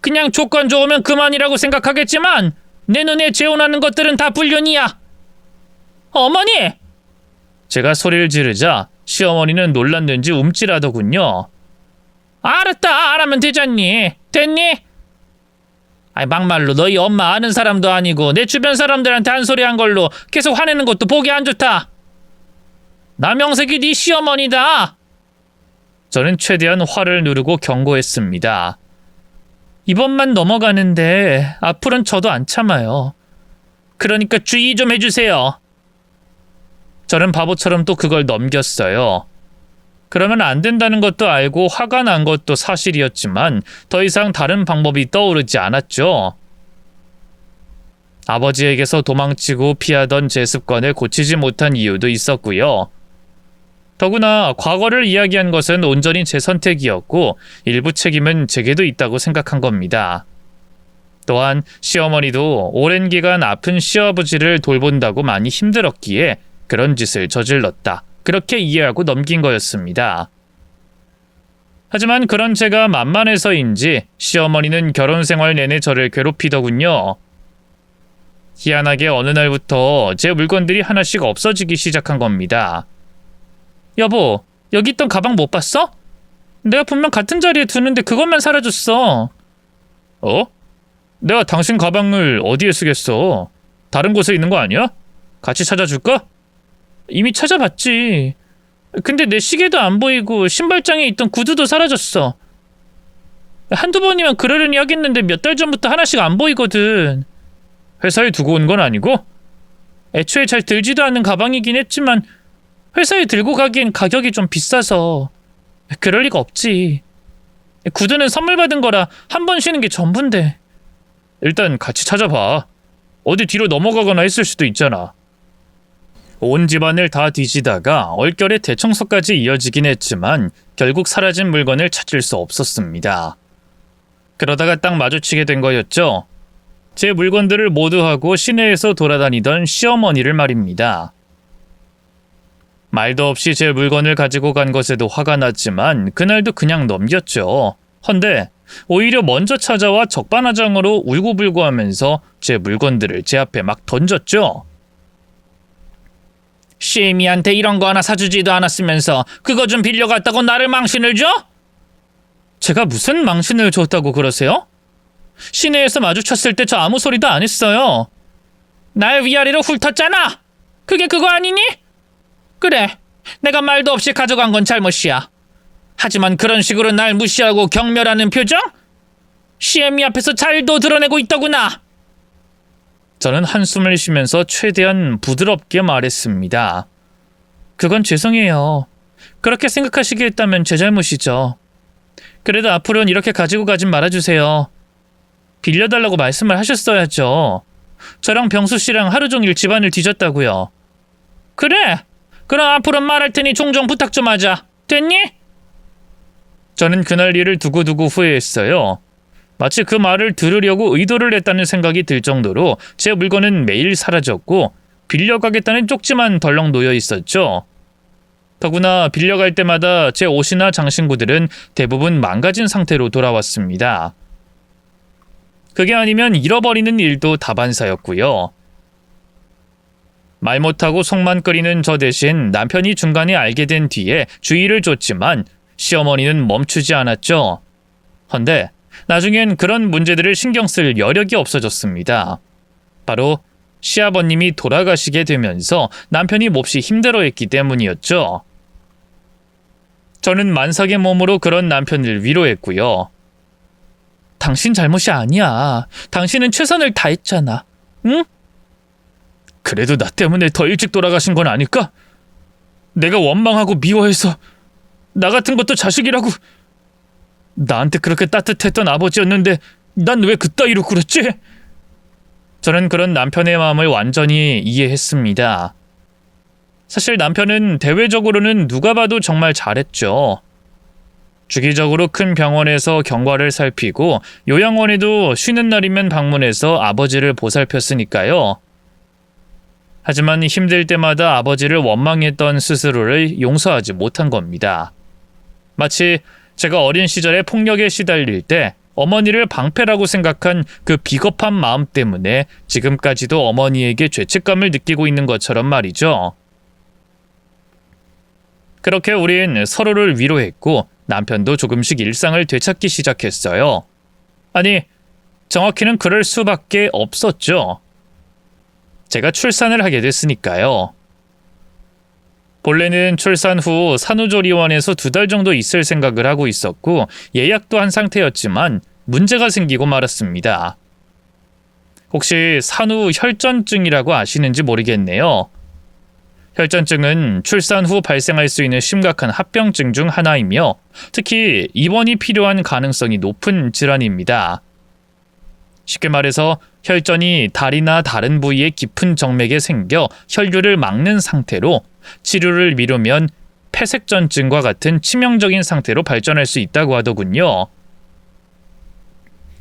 그냥 조건 좋으면 그만이라고 생각하겠지만 내 눈에 재혼하는 것들은 다 불륜이야. 어머니! 제가 소리를 지르자 시어머니는 놀랐는지 움찔하더군요. 알았다. 알아면 되잖니. 됐니? 막말로 너희 엄마 아는 사람도 아니고 내 주변 사람들한테 한 소리 한 걸로 계속 화내는 것도 보기 안 좋다. 나 명색이 네 시어머니다. 저는 최대한 화를 누르고 경고했습니다. 이번만 넘어가는데 앞으로는 저도 안 참아요. 그러니까 주의 좀 해주세요. 저는 바보처럼 또 그걸 넘겼어요. 그러면 안 된다는 것도 알고 화가 난 것도 사실이었지만 더 이상 다른 방법이 떠오르지 않았죠. 아버지에게서 도망치고 피하던 제 습관을 고치지 못한 이유도 있었고요. 더구나 과거를 이야기한 것은 온전히 제 선택이었고 일부 책임은 제게도 있다고 생각한 겁니다. 또한 시어머니도 오랜 기간 아픈 시아버지를 돌본다고 많이 힘들었기에 그런 짓을 저질렀다. 그렇게 이해하고 넘긴 거였습니다. 하지만 그런 제가 만만해서인지 시어머니는 결혼 생활 내내 저를 괴롭히더군요. 희한하게 어느 날부터 제 물건들이 하나씩 없어지기 시작한 겁니다. 여보, 여기 있던 가방 못 봤어? 내가 분명 같은 자리에 두는데 그것만 사라졌어. 어? 내가 당신 가방을 어디에 쓰겠어? 다른 곳에 있는 거 아니야? 같이 찾아줄까? 이미 찾아봤지. 근데 내 시계도 안 보이고 신발장에 있던 구두도 사라졌어. 한두 번이면 그러려니 하겠는데 몇 달 전부터 하나씩 안 보이거든. 회사에 두고 온 건 아니고? 애초에 잘 들지도 않는 가방이긴 했지만 회사에 들고 가기엔 가격이 좀 비싸서 그럴 리가 없지. 구두는 선물 받은 거라 한 번 쉬는 게 전부인데. 일단 같이 찾아봐. 어디 뒤로 넘어가거나 했을 수도 있잖아. 온 집안을 다 뒤지다가 얼결에 대청소까지 이어지긴 했지만 결국 사라진 물건을 찾을 수 없었습니다. 그러다가 딱 마주치게 된 거였죠. 제 물건들을 모두 하고 시내에서 돌아다니던 시어머니를 말입니다. 말도 없이 제 물건을 가지고 간 것에도 화가 났지만 그날도 그냥 넘겼죠. 헌데 오히려 먼저 찾아와 적반하장으로 울고불고하면서 제 물건들을 제 앞에 막 던졌죠. 시애미한테 이런 거 하나 사주지도 않았으면서 그거 좀 빌려갔다고 나를 망신을 줘? 제가 무슨 망신을 줬다고 그러세요? 시내에서 마주쳤을 때 저 아무 소리도 안 했어요. 날 위아래로 훑었잖아. 그게 그거 아니니? 그래, 내가 말도 없이 가져간 건 잘못이야. 하지만 그런 식으로 날 무시하고 경멸하는 표정? 시애미 앞에서 잘도 드러내고 있더구나. 저는 한숨을 쉬면서 최대한 부드럽게 말했습니다. 그건 죄송해요. 그렇게 생각하시게 했다면 제 잘못이죠. 그래도 앞으로는 이렇게 가지고 가진 말아주세요. 빌려달라고 말씀을 하셨어야죠. 저랑 병수 씨랑 하루 종일 집안을 뒤졌다고요. 그래, 그럼 앞으로 말할 테니 종종 부탁 좀 하자. 됐니? 저는 그날 일을 두고두고 후회했어요. 마치 그 말을 들으려고 의도를 했다는 생각이 들 정도로 제 물건은 매일 사라졌고 빌려가겠다는 쪽지만 덜렁 놓여 있었죠. 더구나 빌려갈 때마다 제 옷이나 장신구들은 대부분 망가진 상태로 돌아왔습니다. 그게 아니면 잃어버리는 일도 다반사였고요. 말 못하고 속만 끓이는 저 대신 남편이 중간에 알게 된 뒤에 주의를 줬지만 시어머니는 멈추지 않았죠. 헌데 나중엔 그런 문제들을 신경 쓸 여력이 없어졌습니다. 바로 시아버님이 돌아가시게 되면서 남편이 몹시 힘들어했기 때문이었죠. 저는 만삭의 몸으로 그런 남편을 위로했고요. 당신 잘못이 아니야. 당신은 최선을 다했잖아. 응? 그래도 나 때문에 더 일찍 돌아가신 건 아닐까? 내가 원망하고 미워해서 나 같은 것도 자식이라고. 나한테 그렇게 따뜻했던 아버지였는데 난 왜 그따위로 굴었지? 저는 그런 남편의 마음을 완전히 이해했습니다. 사실 남편은 대외적으로는 누가 봐도 정말 잘했죠. 주기적으로 큰 병원에서 경과를 살피고 요양원에도 쉬는 날이면 방문해서 아버지를 보살폈으니까요. 하지만 힘들 때마다 아버지를 원망했던 스스로를 용서하지 못한 겁니다. 마치 제가 어린 시절에 폭력에 시달릴 때 어머니를 방패라고 생각한 그 비겁한 마음 때문에 지금까지도 어머니에게 죄책감을 느끼고 있는 것처럼 말이죠. 그렇게 우린 서로를 위로했고 남편도 조금씩 일상을 되찾기 시작했어요. 아니, 정확히는 그럴 수밖에 없었죠. 제가 출산을 하게 됐으니까요. 본래는 출산 후 산후조리원에서 2달 정도 있을 생각을 하고 있었고 예약도 한 상태였지만 문제가 생기고 말았습니다. 혹시 산후혈전증이라고 아시는지 모르겠네요. 혈전증은 출산 후 발생할 수 있는 심각한 합병증 중 하나이며 특히 입원이 필요한 가능성이 높은 질환입니다. 쉽게 말해서 혈전이 다리나 다른 부위의 깊은 정맥에 생겨 혈류를 막는 상태로 치료를 미루면 폐색전증과 같은 치명적인 상태로 발전할 수 있다고 하더군요.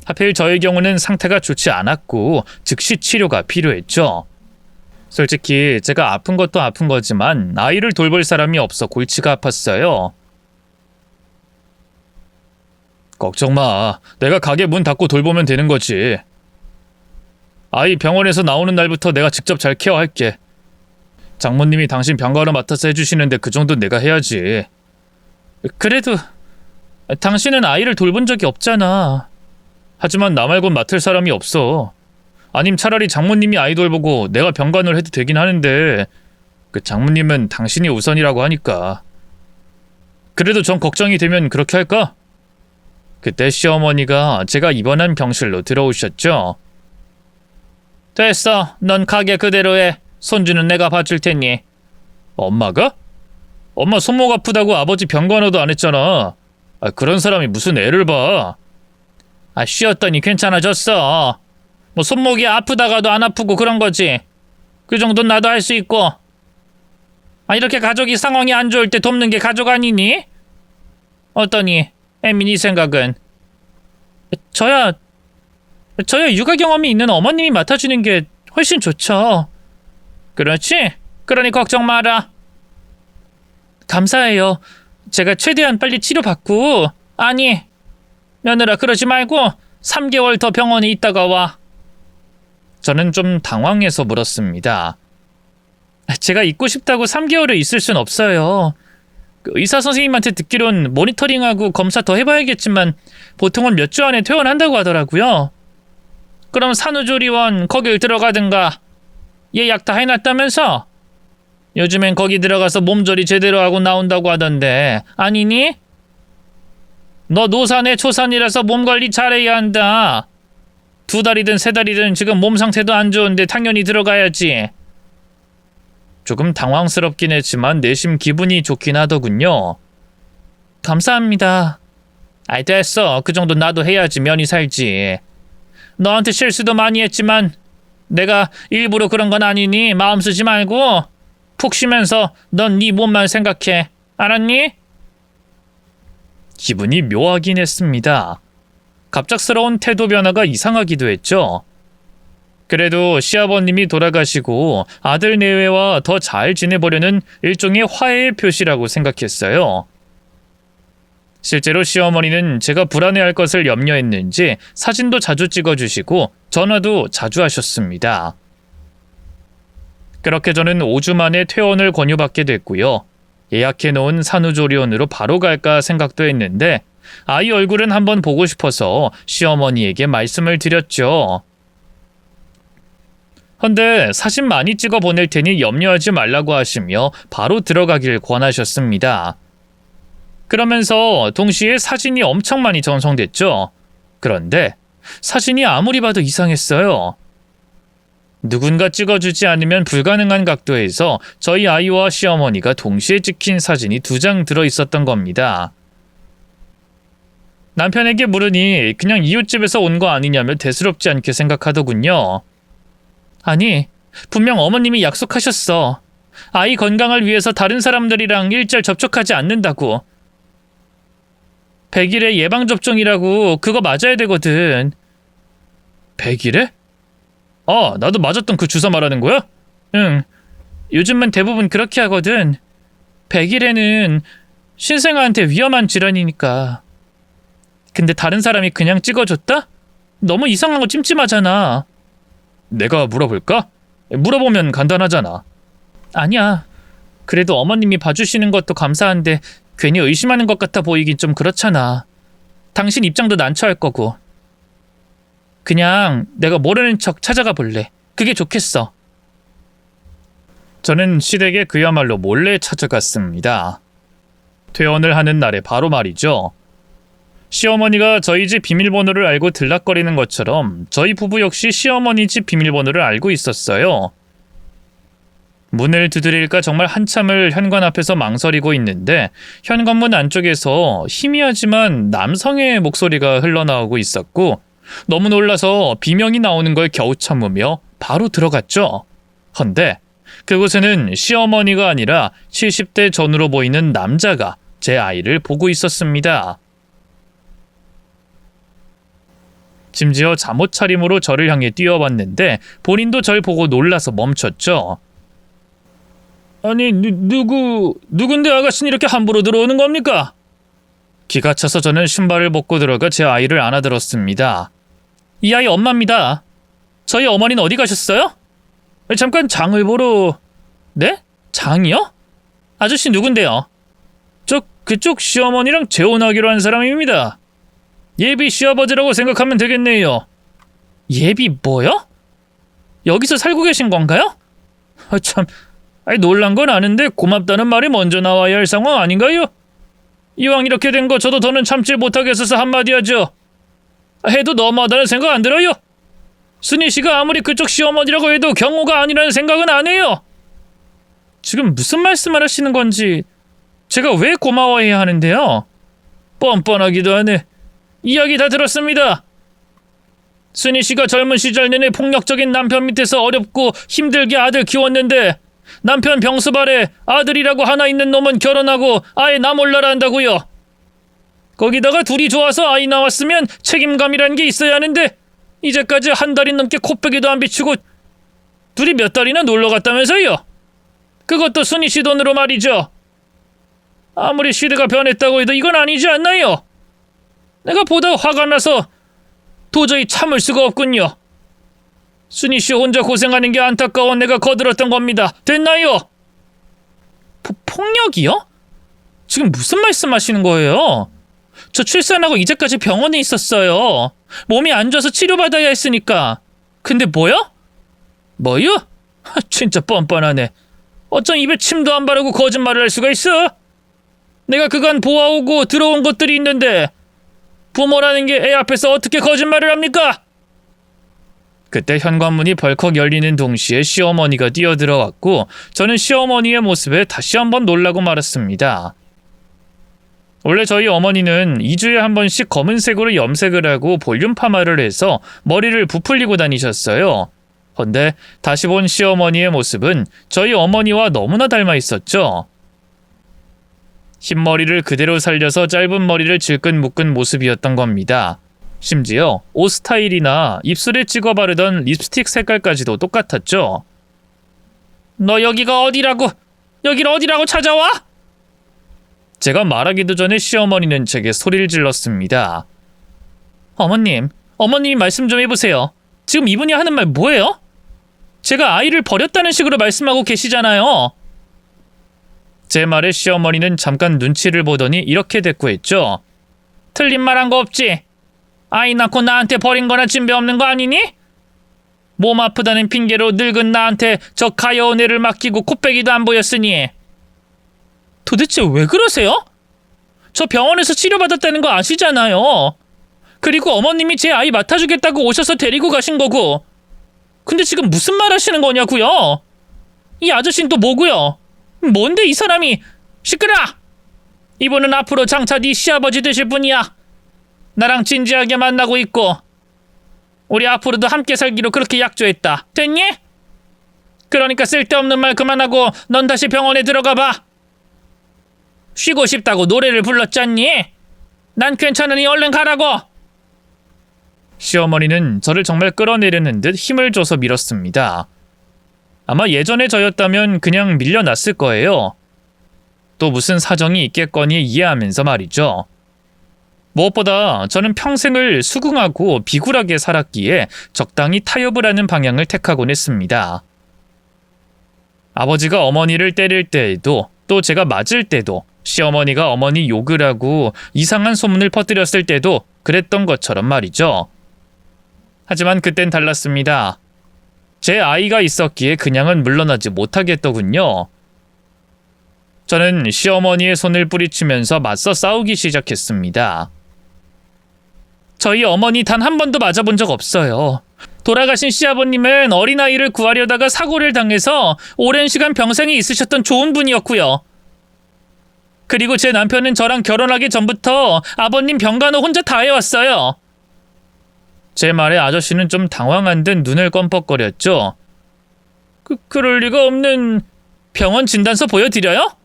하필 저의 경우는 상태가 좋지 않았고 즉시 치료가 필요했죠. 솔직히 제가 아픈 것도 아픈 거지만 아이를 돌볼 사람이 없어 골치가 아팠어요. 걱정 마. 내가 가게 문 닫고 돌보면 되는 거지. 아이 병원에서 나오는 날부터 내가 직접 잘 케어할게. 장모님이 당신 병가를 맡아서 해주시는데 그 정도는 내가 해야지. 그래도 당신은 아이를 돌본 적이 없잖아. 하지만 나 말곤 맡을 사람이 없어. 아님 차라리 장모님이 아이 돌보고 내가 병간을 해도 되긴 하는데 그 장모님은 당신이 우선이라고 하니까. 그래도 전 걱정이 되면 그렇게 할까? 그때 시어머니가 제가 입원한 병실로 들어오셨죠. 됐어. 넌 가게 그대로 해. 손주는 내가 봐줄 테니. 엄마가? 엄마 손목 아프다고 아버지 병간호도 안 했잖아. 그런 사람이 무슨 애를 봐. 쉬었더니 괜찮아졌어. 뭐 손목이 아프다가도 안 아프고 그런 거지. 그 정도는 나도 할 수 있고. 이렇게 가족이 상황이 안 좋을 때 돕는 게 가족 아니니? 어떠니? 엠민이 생각은? 저야 육아 경험이 있는 어머님이 맡아주는 게 훨씬 좋죠. 그렇지? 그러니 걱정 마라. 감사해요. 제가 최대한 빨리 치료받고. 아니, 며느라 그러지 말고 3개월 더 병원에 있다가 와. 저는 좀 당황해서 물었습니다. 제가 있고 싶다고 3개월을 있을 순 없어요. 의사 선생님한테 듣기론 모니터링하고 검사 더 해봐야겠지만 보통은 몇 주 안에 퇴원한다고 하더라고요. 그럼 산후조리원 거길 들어가든가. 예약 다 해놨다면서? 요즘엔 거기 들어가서 몸조리 제대로 하고 나온다고 하던데 아니니? 너 노산에 초산이라서 몸관리 잘해야 한다. 2달이든 3달이든 지금 몸 상태도 안 좋은데 당연히 들어가야지. 조금 당황스럽긴 했지만 내심 기분이 좋긴 하더군요. 감사합니다. 됐어. 그 정도 나도 해야지 면이 살지. 너한테 실수도 많이 했지만 내가 일부러 그런 건 아니니 마음 쓰지 말고 푹 쉬면서 넌 네 몸만 생각해. 알았니? 기분이 묘하긴 했습니다. 갑작스러운 태도 변화가 이상하기도 했죠. 그래도 시아버님이 돌아가시고 아들 내외와 더 잘 지내보려는 일종의 화해의 표시라고 생각했어요. 실제로 시어머니는 제가 불안해할 것을 염려했는지 사진도 자주 찍어주시고 전화도 자주 하셨습니다. 그렇게 저는 5주 만에 퇴원을 권유받게 됐고요. 예약해놓은 산후조리원으로 바로 갈까 생각도 했는데 아이 얼굴은 한번 보고 싶어서 시어머니에게 말씀을 드렸죠. 헌데 사진 많이 찍어 보낼 테니 염려하지 말라고 하시며 바로 들어가길 권하셨습니다. 그러면서 동시에 사진이 엄청 많이 전송됐죠. 그런데 사진이 아무리 봐도 이상했어요. 누군가 찍어주지 않으면 불가능한 각도에서 저희 아이와 시어머니가 동시에 찍힌 사진이 2장 들어있었던 겁니다. 남편에게 물으니 그냥 이웃집에서 온 거 아니냐며 대수롭지 않게 생각하더군요. 아니, 분명 어머님이 약속하셨어. 아이 건강을 위해서 다른 사람들이랑 일절 접촉하지 않는다고. 100일에 예방접종이라고 그거 맞아야 되거든. 100일에? 나도 맞았던 그 주사 말하는 거야? 응. 요즘은 대부분 그렇게 하거든. 100일에는 신생아한테 위험한 질환이니까. 근데 다른 사람이 그냥 찍어줬다? 너무 이상하고 찜찜하잖아. 내가 물어볼까? 물어보면 간단하잖아. 아니야. 그래도 어머님이 봐주시는 것도 감사한데 괜히 의심하는 것 같아 보이긴 좀 그렇잖아. 당신 입장도 난처할 거고. 그냥 내가 모르는 척 찾아가 볼래. 그게 좋겠어. 저는 시댁에 그야말로 몰래 찾아갔습니다. 퇴원을 하는 날에 바로 말이죠. 시어머니가 저희 집 비밀번호를 알고 들락거리는 것처럼 저희 부부 역시 시어머니 집 비밀번호를 알고 있었어요. 문을 두드릴까 정말 한참을 현관 앞에서 망설이고 있는데 현관문 안쪽에서 희미하지만 남성의 목소리가 흘러나오고 있었고 너무 놀라서 비명이 나오는 걸 겨우 참으며 바로 들어갔죠. 헌데 그곳에는 시어머니가 아니라 70대 전후로 보이는 남자가 제 아이를 보고 있었습니다. 심지어 잠옷 차림으로 저를 향해 뛰어왔는데 본인도 절 보고 놀라서 멈췄죠. 아니, 누군데 아가씨는 이렇게 함부로 들어오는 겁니까? 기가 차서 저는 신발을 벗고 들어가 제 아이를 안아들었습니다. 이 아이 엄마입니다. 저희 어머니는 어디 가셨어요? 잠깐 장을 보러... 네? 장이요? 아저씨 누군데요? 그쪽 시어머니랑 재혼하기로 한 사람입니다. 예비 시아버지라고 생각하면 되겠네요. 예비 뭐요? 여기서 살고 계신 건가요? 참... 놀란 건 아는데 고맙다는 말이 먼저 나와야 할 상황 아닌가요? 이왕 이렇게 된 거 저도 더는 참질 못하겠어서 한마디 하죠. 해도 너무하다는 생각 안 들어요? 순희 씨가 아무리 그쪽 시어머니라고 해도 경호가 아니라는 생각은 안 해요. 지금 무슨 말씀을 하시는 건지 제가 왜 고마워해야 하는데요? 뻔뻔하기도 하네. 이야기 다 들었습니다. 순희 씨가 젊은 시절 내내 폭력적인 남편 밑에서 어렵고 힘들게 아들 키웠는데 남편 병수발에 아들이라고 하나 있는 놈은 결혼하고 아예 나 몰라라 한다고요. 거기다가 둘이 좋아서 아이 나왔으면 책임감이란 게 있어야 하는데 이제까지 한 달이 넘게 코빼기도 안 비추고 둘이 몇 달이나 놀러 갔다면서요. 그것도 순희 씨 돈으로 말이죠. 아무리 시대가 변했다고 해도 이건 아니지 않나요? 내가 보다 화가 나서 도저히 참을 수가 없군요. 순희 씨 혼자 고생하는 게 안타까워 내가 거들었던 겁니다. 됐나요? 폭력이요? 지금 무슨 말씀하시는 거예요? 저 출산하고 이제까지 병원에 있었어요. 몸이 안 좋아서 치료받아야 했으니까. 근데 뭐요? 뭐요? 진짜 뻔뻔하네. 어쩜 입에 침도 안 바르고 거짓말을 할 수가 있어? 내가 그간 보아오고 들어온 것들이 있는데 부모라는 게 애 앞에서 어떻게 거짓말을 합니까? 그때 현관문이 벌컥 열리는 동시에 시어머니가 뛰어들어왔고 저는 시어머니의 모습에 다시 한번 놀라고 말았습니다. 원래 저희 어머니는 2주에 한 번씩 검은색으로 염색을 하고 볼륨 파마를 해서 머리를 부풀리고 다니셨어요. 헌데 다시 본 시어머니의 모습은 저희 어머니와 너무나 닮아 있었죠. 흰머리를 그대로 살려서 짧은 머리를 질끈 묶은 모습이었던 겁니다. 심지어 옷 스타일이나 입술에 찍어 바르던 립스틱 색깔까지도 똑같았죠. 너 여기가 어디라고? 여길 어디라고 찾아와? 제가 말하기도 전에 시어머니는 제게 소리를 질렀습니다. 어머님이 말씀 좀 해보세요. 지금 이분이 하는 말 뭐예요? 제가 아이를 버렸다는 식으로 말씀하고 계시잖아요. 제 말에 시어머니는 잠깐 눈치를 보더니 이렇게 대꾸했죠. 틀린 말 한 거 없지? 아이 낳고 나한테 버린 거나 진배 없는 거 아니니? 몸 아프다는 핑계로 늙은 나한테 저 가여운 애를 맡기고 코빼기도 안 보였으니. 도대체 왜 그러세요? 저 병원에서 치료받았다는 거 아시잖아요. 그리고 어머님이 제 아이 맡아주겠다고 오셔서 데리고 가신 거고. 근데 지금 무슨 말 하시는 거냐고요? 이 아저씨는 또 뭐고요? 뭔데 이 사람이? 시끄러! 이분은 앞으로 장차 네 시아버지 되실 분이야. 나랑 진지하게 만나고 있고 우리 앞으로도 함께 살기로 그렇게 약조했다. 됐니? 그러니까 쓸데없는 말 그만하고 넌 다시 병원에 들어가 봐. 쉬고 싶다고 노래를 불렀잖니? 난 괜찮으니 얼른 가라고. 시어머니는 저를 정말 끌어내리는 듯 힘을 줘서 밀었습니다. 아마 예전에 저였다면 그냥 밀려났을 거예요. 또 무슨 사정이 있겠거니 이해하면서 말이죠. 무엇보다 저는 평생을 수긍하고 비굴하게 살았기에 적당히 타협을 하는 방향을 택하곤 했습니다. 아버지가 어머니를 때릴 때에도 또 제가 맞을 때도 시어머니가 어머니 욕을 하고 이상한 소문을 퍼뜨렸을 때도 그랬던 것처럼 말이죠. 하지만 그땐 달랐습니다. 제 아이가 있었기에 그냥은 물러나지 못하겠더군요. 저는 시어머니의 손을 뿌리치면서 맞서 싸우기 시작했습니다. 저희 어머니 단 한 번도 맞아본 적 없어요. 돌아가신 시아버님은 어린아이를 구하려다가 사고를 당해서 오랜 시간 병상에 있으셨던 좋은 분이었고요. 그리고 제 남편은 저랑 결혼하기 전부터 아버님 병간호 혼자 다 해왔어요. 제 말에 아저씨는 좀 당황한 듯 눈을 껌뻑거렸죠. 그럴 리가 없는... 병원 진단서 보여드려요?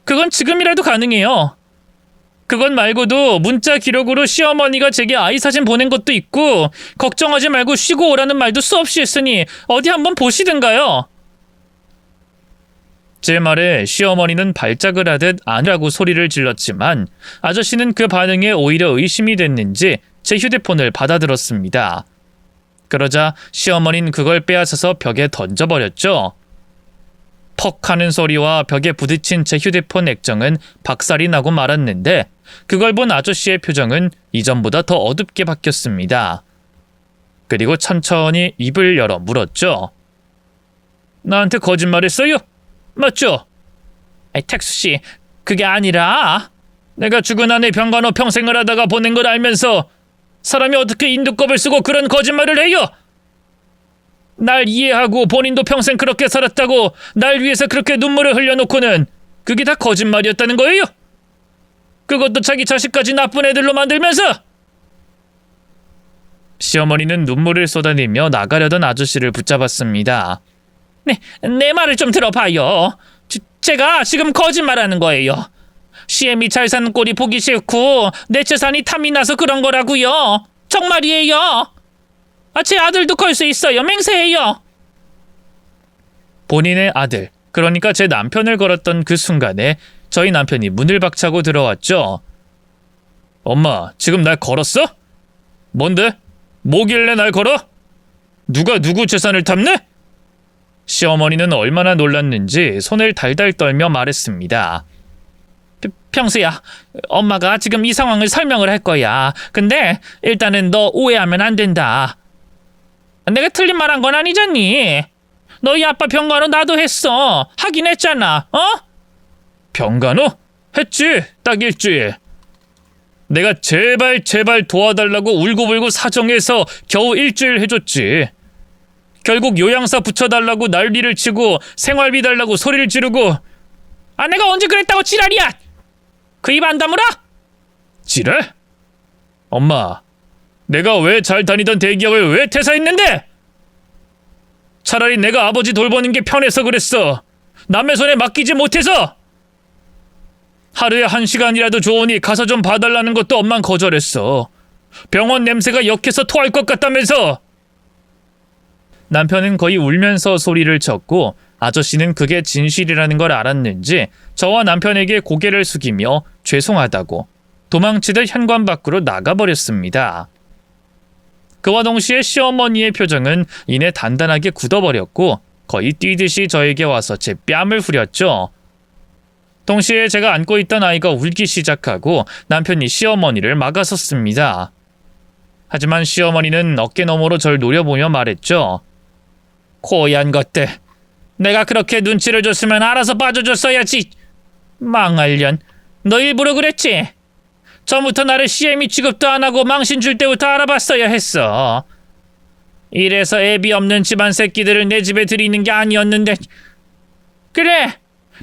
그건 지금이라도 가능해요. 그건 말고도 문자 기록으로 시어머니가 제게 아이 사진 보낸 것도 있고 걱정하지 말고 쉬고 오라는 말도 수없이 했으니 어디 한번 보시든가요. 제 말에 시어머니는 발작을 하듯 아니라고 소리를 질렀지만 아저씨는 그 반응에 오히려 의심이 됐는지 제 휴대폰을 받아들었습니다. 그러자 시어머니는 그걸 빼앗아서 벽에 던져버렸죠. 퍽 하는 소리와 벽에 부딪힌 제 휴대폰 액정은 박살이 나고 말았는데 그걸 본 아저씨의 표정은 이전보다 더 어둡게 바뀌었습니다. 그리고 천천히 입을 열어 물었죠. 나한테 거짓말했어요? 맞죠? 텍수씨, 그게 아니라 내가 죽은 아내 병간호 평생을 하다가 보낸 걸 알면서 사람이 어떻게 인두껍을 쓰고 그런 거짓말을 해요? 날 이해하고 본인도 평생 그렇게 살았다고 날 위해서 그렇게 눈물을 흘려놓고는 그게 다 거짓말이었다는 거예요? 그것도 자기 자식까지 나쁜 애들로 만들면서? 시어머니는 눈물을 쏟아내며 나가려던 아저씨를 붙잡았습니다. 내 말을 좀 들어봐요. 제가 지금 거짓말하는 거예요. 시엠이 잘 사는 꼴이 보기 싫고 내 재산이 탐이 나서 그런 거라고요. 정말이에요. 제 아들도 걸 수 있어요. 맹세해요. 본인의 아들, 그러니까 제 남편을 걸었던 그 순간에 저희 남편이 문을 박차고 들어왔죠. 엄마, 지금 날 걸었어? 뭔데? 뭐길래 날 걸어? 누가 누구 재산을 탐내? 시어머니는 얼마나 놀랐는지 손을 달달 떨며 말했습니다. 평수야, 엄마가 지금 이 상황을 설명을 할 거야. 근데 일단은 너 오해하면 안 된다. 내가 틀린 말 한 건 아니잖니. 너희 아빠 병간호 나도 했어. 하긴 했잖아. 어? 병간호? 했지. 딱 일주일. 내가 제발 도와달라고 울고불고 사정해서 겨우 일주일 해줬지. 결국 요양사 붙여달라고 난리를 치고 생활비 달라고 소리를 지르고. 내가 언제 그랬다고 지랄이야. 그 입 안 다물어? 지랄? 엄마, 내가 왜 잘 다니던 대기업을 왜 퇴사했는데? 차라리 내가 아버지 돌보는 게 편해서 그랬어. 남의 손에 맡기지 못해서. 하루에 1시간이라도 좋으니 가서 좀 봐달라는 것도 엄만 거절했어. 병원 냄새가 역해서 토할 것 같다면서. 남편은 거의 울면서 소리를 쳤고 아저씨는 그게 진실이라는 걸 알았는지 저와 남편에게 고개를 숙이며 죄송하다고 도망치듯 현관 밖으로 나가버렸습니다. 그와 동시에 시어머니의 표정은 이내 단단하게 굳어버렸고 거의 뛰듯이 저에게 와서 제 뺨을 후렸죠. 동시에 제가 안고 있던 아이가 울기 시작하고 남편이 시어머니를 막아섰습니다. 하지만 시어머니는 어깨너머로 절 노려보며 말했죠. 고얀 것들. 내가 그렇게 눈치를 줬으면 알아서 빠져줬어야지. 망할년. 너 일부러 그랬지? 처음부터 나를 CM이 취급도 안 하고 망신 줄 때부터 알아봤어야 했어. 이래서 애비 없는 집안 새끼들을 내 집에 들이는 게 아니었는데. 그래.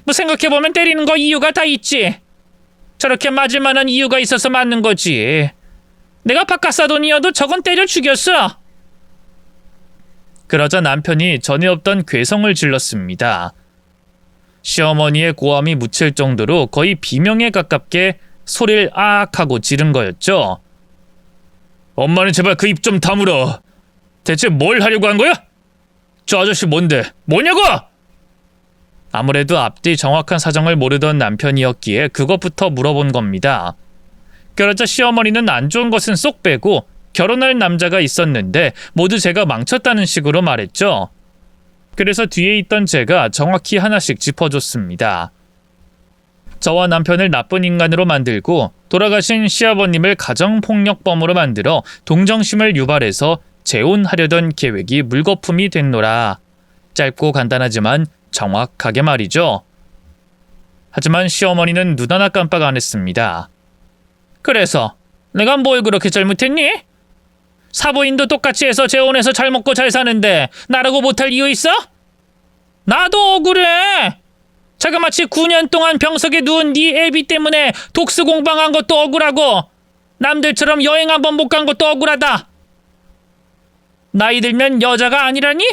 뭐 생각해보면 때리는 거 이유가 다 있지. 저렇게 맞을 만한 이유가 있어서 맞는 거지. 내가 바카사돈이어도 저건 때려 죽였어. 그러자 남편이 전에 없던 괴성을 질렀습니다. 시어머니의 고함이 묻힐 정도로 거의 비명에 가깝게 소리를 아악 하고 지른 거였죠. 엄마는 제발 그 입 좀 다물어. 대체 뭘 하려고 한 거야? 저 아저씨 뭔데? 뭐냐고? 아무래도 앞뒤 정확한 사정을 모르던 남편이었기에 그것부터 물어본 겁니다. 그러자 시어머니는 안 좋은 것은 쏙 빼고 결혼할 남자가 있었는데 모두 제가 망쳤다는 식으로 말했죠. 그래서 뒤에 있던 제가 정확히 하나씩 짚어줬습니다. 저와 남편을 나쁜 인간으로 만들고 돌아가신 시아버님을 가정폭력범으로 만들어 동정심을 유발해서 재혼하려던 계획이 물거품이 됐노라. 짧고 간단하지만 정확하게 말이죠. 하지만 시어머니는 눈 하나 깜빡 안 했습니다. 그래서 내가 뭘 그렇게 잘못했니? 사부인도 똑같이 해서 재혼해서 잘 먹고 잘 사는데 나라고 못할 이유 있어? 나도 억울해. 자그마치 9년 동안 병석에 누운 네 애비 때문에 독스 공방한 것도 억울하고 남들처럼 여행 한번 못 간 것도 억울하다. 나이 들면 여자가 아니라니?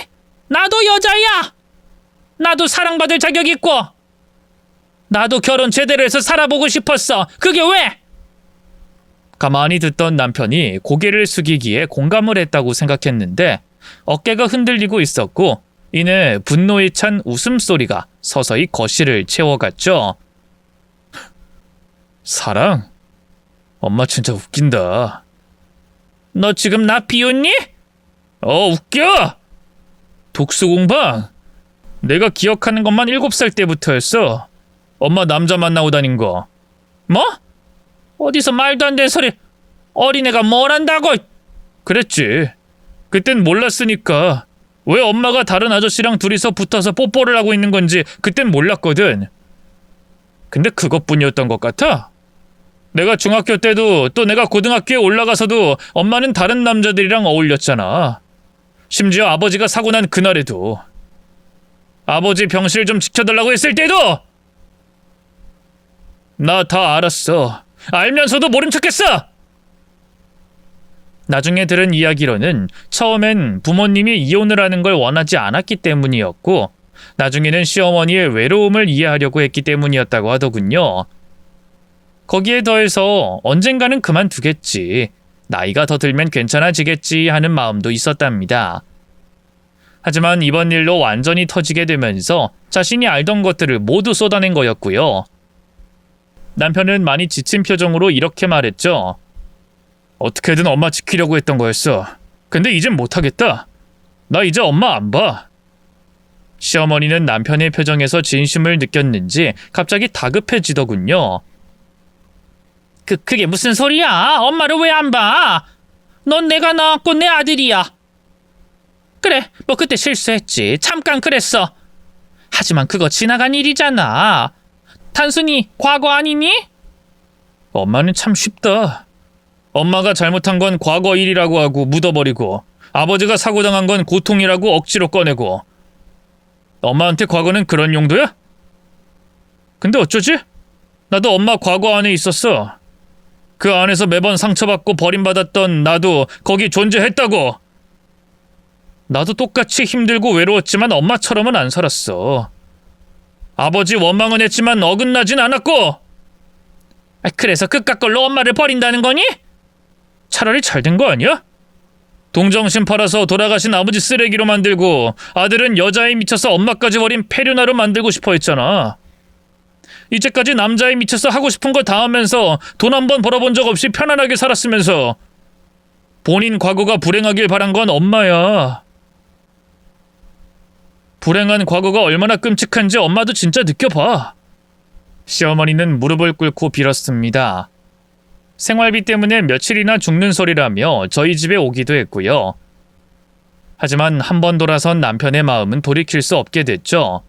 나도 여자야. 나도 사랑받을 자격 있고 나도 결혼 제대로 해서 살아보고 싶었어. 그게 왜? 가만히 듣던 남편이 고개를 숙이기에 공감을 했다고 생각했는데 어깨가 흔들리고 있었고 이내 분노에 찬 웃음소리가 서서히 거실을 채워갔죠. 사랑? 엄마 진짜 웃긴다. 너 지금 나 비웃니? 웃겨! 독수공방? 내가 기억하는 것만 7살 때부터였어. 엄마 남자 만나고 다닌 거. 뭐? 어디서 말도 안 되는 소리. 어린애가 뭘 안다고. 그랬지. 그땐 몰랐으니까. 왜 엄마가 다른 아저씨랑 둘이서 붙어서 뽀뽀를 하고 있는 건지 그땐 몰랐거든. 근데 그것뿐이었던 것 같아. 내가 중학교 때도 또 내가 고등학교에 올라가서도 엄마는 다른 남자들이랑 어울렸잖아. 심지어 아버지가 사고 난 그날에도. 아버지 병실 좀 지켜달라고 했을 때도. 나 다 알았어. 알면서도 모른 척했어. 나중에 들은 이야기로는 처음엔 부모님이 이혼을 하는 걸 원하지 않았기 때문이었고 나중에는 시어머니의 외로움을 이해하려고 했기 때문이었다고 하더군요. 거기에 더해서 언젠가는 그만두겠지. 나이가 더 들면 괜찮아지겠지 하는 마음도 있었답니다. 하지만 이번 일로 완전히 터지게 되면서 자신이 알던 것들을 모두 쏟아낸 거였고요. 남편은 많이 지친 표정으로 이렇게 말했죠. 어떻게든 엄마 지키려고 했던 거였어. 근데 이젠 못하겠다. 나 이제 엄마 안 봐. 시어머니는 남편의 표정에서 진심을 느꼈는지 갑자기 다급해지더군요. 그게 무슨 소리야? 엄마를 왜 안 봐? 넌 내가 낳았고 내 아들이야. 그래, 뭐 그때 실수했지. 잠깐 그랬어. 하지만 그거 지나간 일이잖아. 단순히 과거 아니니? 엄마는 참 쉽다. 엄마가 잘못한 건 과거 일이라고 하고 묻어버리고 아버지가 사고당한 건 고통이라고 억지로 꺼내고 엄마한테 과거는 그런 용도야? 근데 어쩌지? 나도 엄마 과거 안에 있었어. 그 안에서 매번 상처받고 버림받았던 나도 거기 존재했다고. 나도 똑같이 힘들고 외로웠지만 엄마처럼은 안 살았어. 아버지 원망은 했지만 어긋나진 않았고. 그래서 그깟 걸로 엄마를 버린다는 거니? 차라리 잘된 거 아니야? 동정심 팔아서 돌아가신 아버지 쓰레기로 만들고 아들은 여자에 미쳐서 엄마까지 버린 페류나로 만들고 싶어 했잖아. 이제까지 남자에 미쳐서 하고 싶은 거 다 하면서 돈 한 번 벌어본 적 없이 편안하게 살았으면서 본인 과거가 불행하길 바란 건 엄마야. 불행한 과거가 얼마나 끔찍한지 엄마도 진짜 느껴봐. 시어머니는 무릎을 꿇고 빌었습니다. 생활비 때문에 며칠이나 죽는 소리라며 저희 집에 오기도 했고요. 하지만 한 번 돌아선 남편의 마음은 돌이킬 수 없게 됐죠.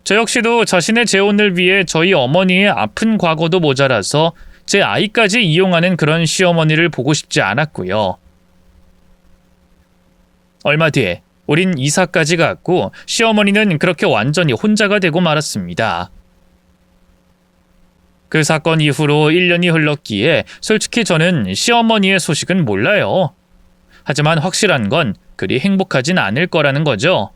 저 역시도 자신의 재혼을 위해 저희 어머니의 아픈 과거도 모자라서 제 아이까지 이용하는 그런 시어머니를 보고 싶지 않았고요. 얼마 뒤에 우린 이사까지 갔고 시어머니는 그렇게 완전히 혼자가 되고 말았습니다. 그 사건 이후로 1년이 흘렀기에 솔직히 저는 시어머니의 소식은 몰라요. 하지만 확실한 건 그리 행복하진 않을 거라는 거죠.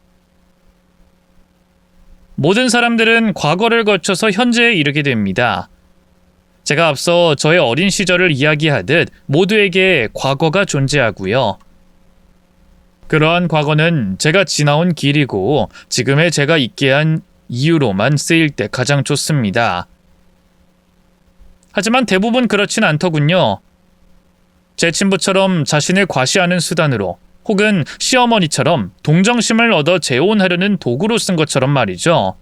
모든 사람들은 과거를 거쳐서 현재에 이르게 됩니다. 제가 앞서 저의 어린 시절을 이야기하듯 모두에게 과거가 존재하고요. 그러한 과거는 제가 지나온 길이고 지금의 제가 있게 한 이유로만 쓰일 때 가장 좋습니다. 하지만 대부분 그렇진 않더군요. 제 친부처럼 자신을 과시하는 수단으로 혹은 시어머니처럼 동정심을 얻어 재혼하려는 도구로 쓴 것처럼 말이죠.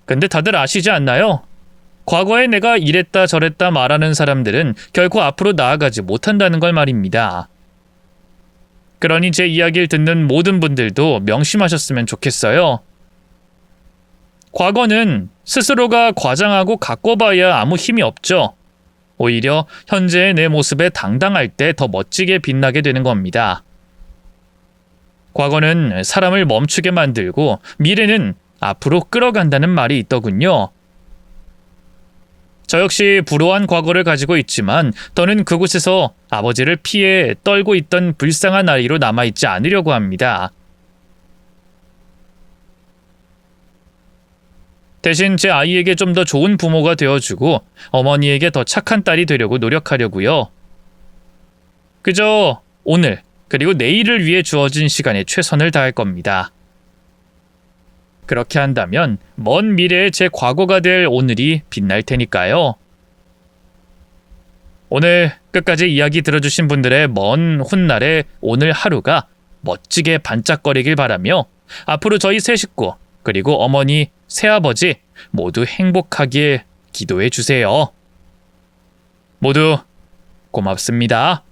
근데 다들 아시지 않나요? 과거에 내가 이랬다 저랬다 말하는 사람들은 결코 앞으로 나아가지 못한다는 걸 말입니다. 그러니 제 이야기를 듣는 모든 분들도 명심하셨으면 좋겠어요. 과거는 스스로가 과장하고 가꿔봐야 아무 힘이 없죠. 오히려 현재의 내 모습에 당당할 때 더 멋지게 빛나게 되는 겁니다. 과거는 사람을 멈추게 만들고 미래는 앞으로 끌어간다는 말이 있더군요. 저 역시 불우한 과거를 가지고 있지만 더는 그곳에서 아버지를 피해 떨고 있던 불쌍한 아이로 남아있지 않으려고 합니다. 대신 제 아이에게 좀 더 좋은 부모가 되어주고 어머니에게 더 착한 딸이 되려고 노력하려고요. 그저 오늘 그리고 내일을 위해 주어진 시간에 최선을 다할 겁니다. 그렇게 한다면 먼 미래의 제 과거가 될 오늘이 빛날 테니까요. 오늘 끝까지 이야기 들어주신 분들의 먼 훗날의 오늘 하루가 멋지게 반짝거리길 바라며 앞으로 저희 세 식구 그리고 어머니, 새아버지 모두 행복하길 기도해 주세요. 모두 고맙습니다.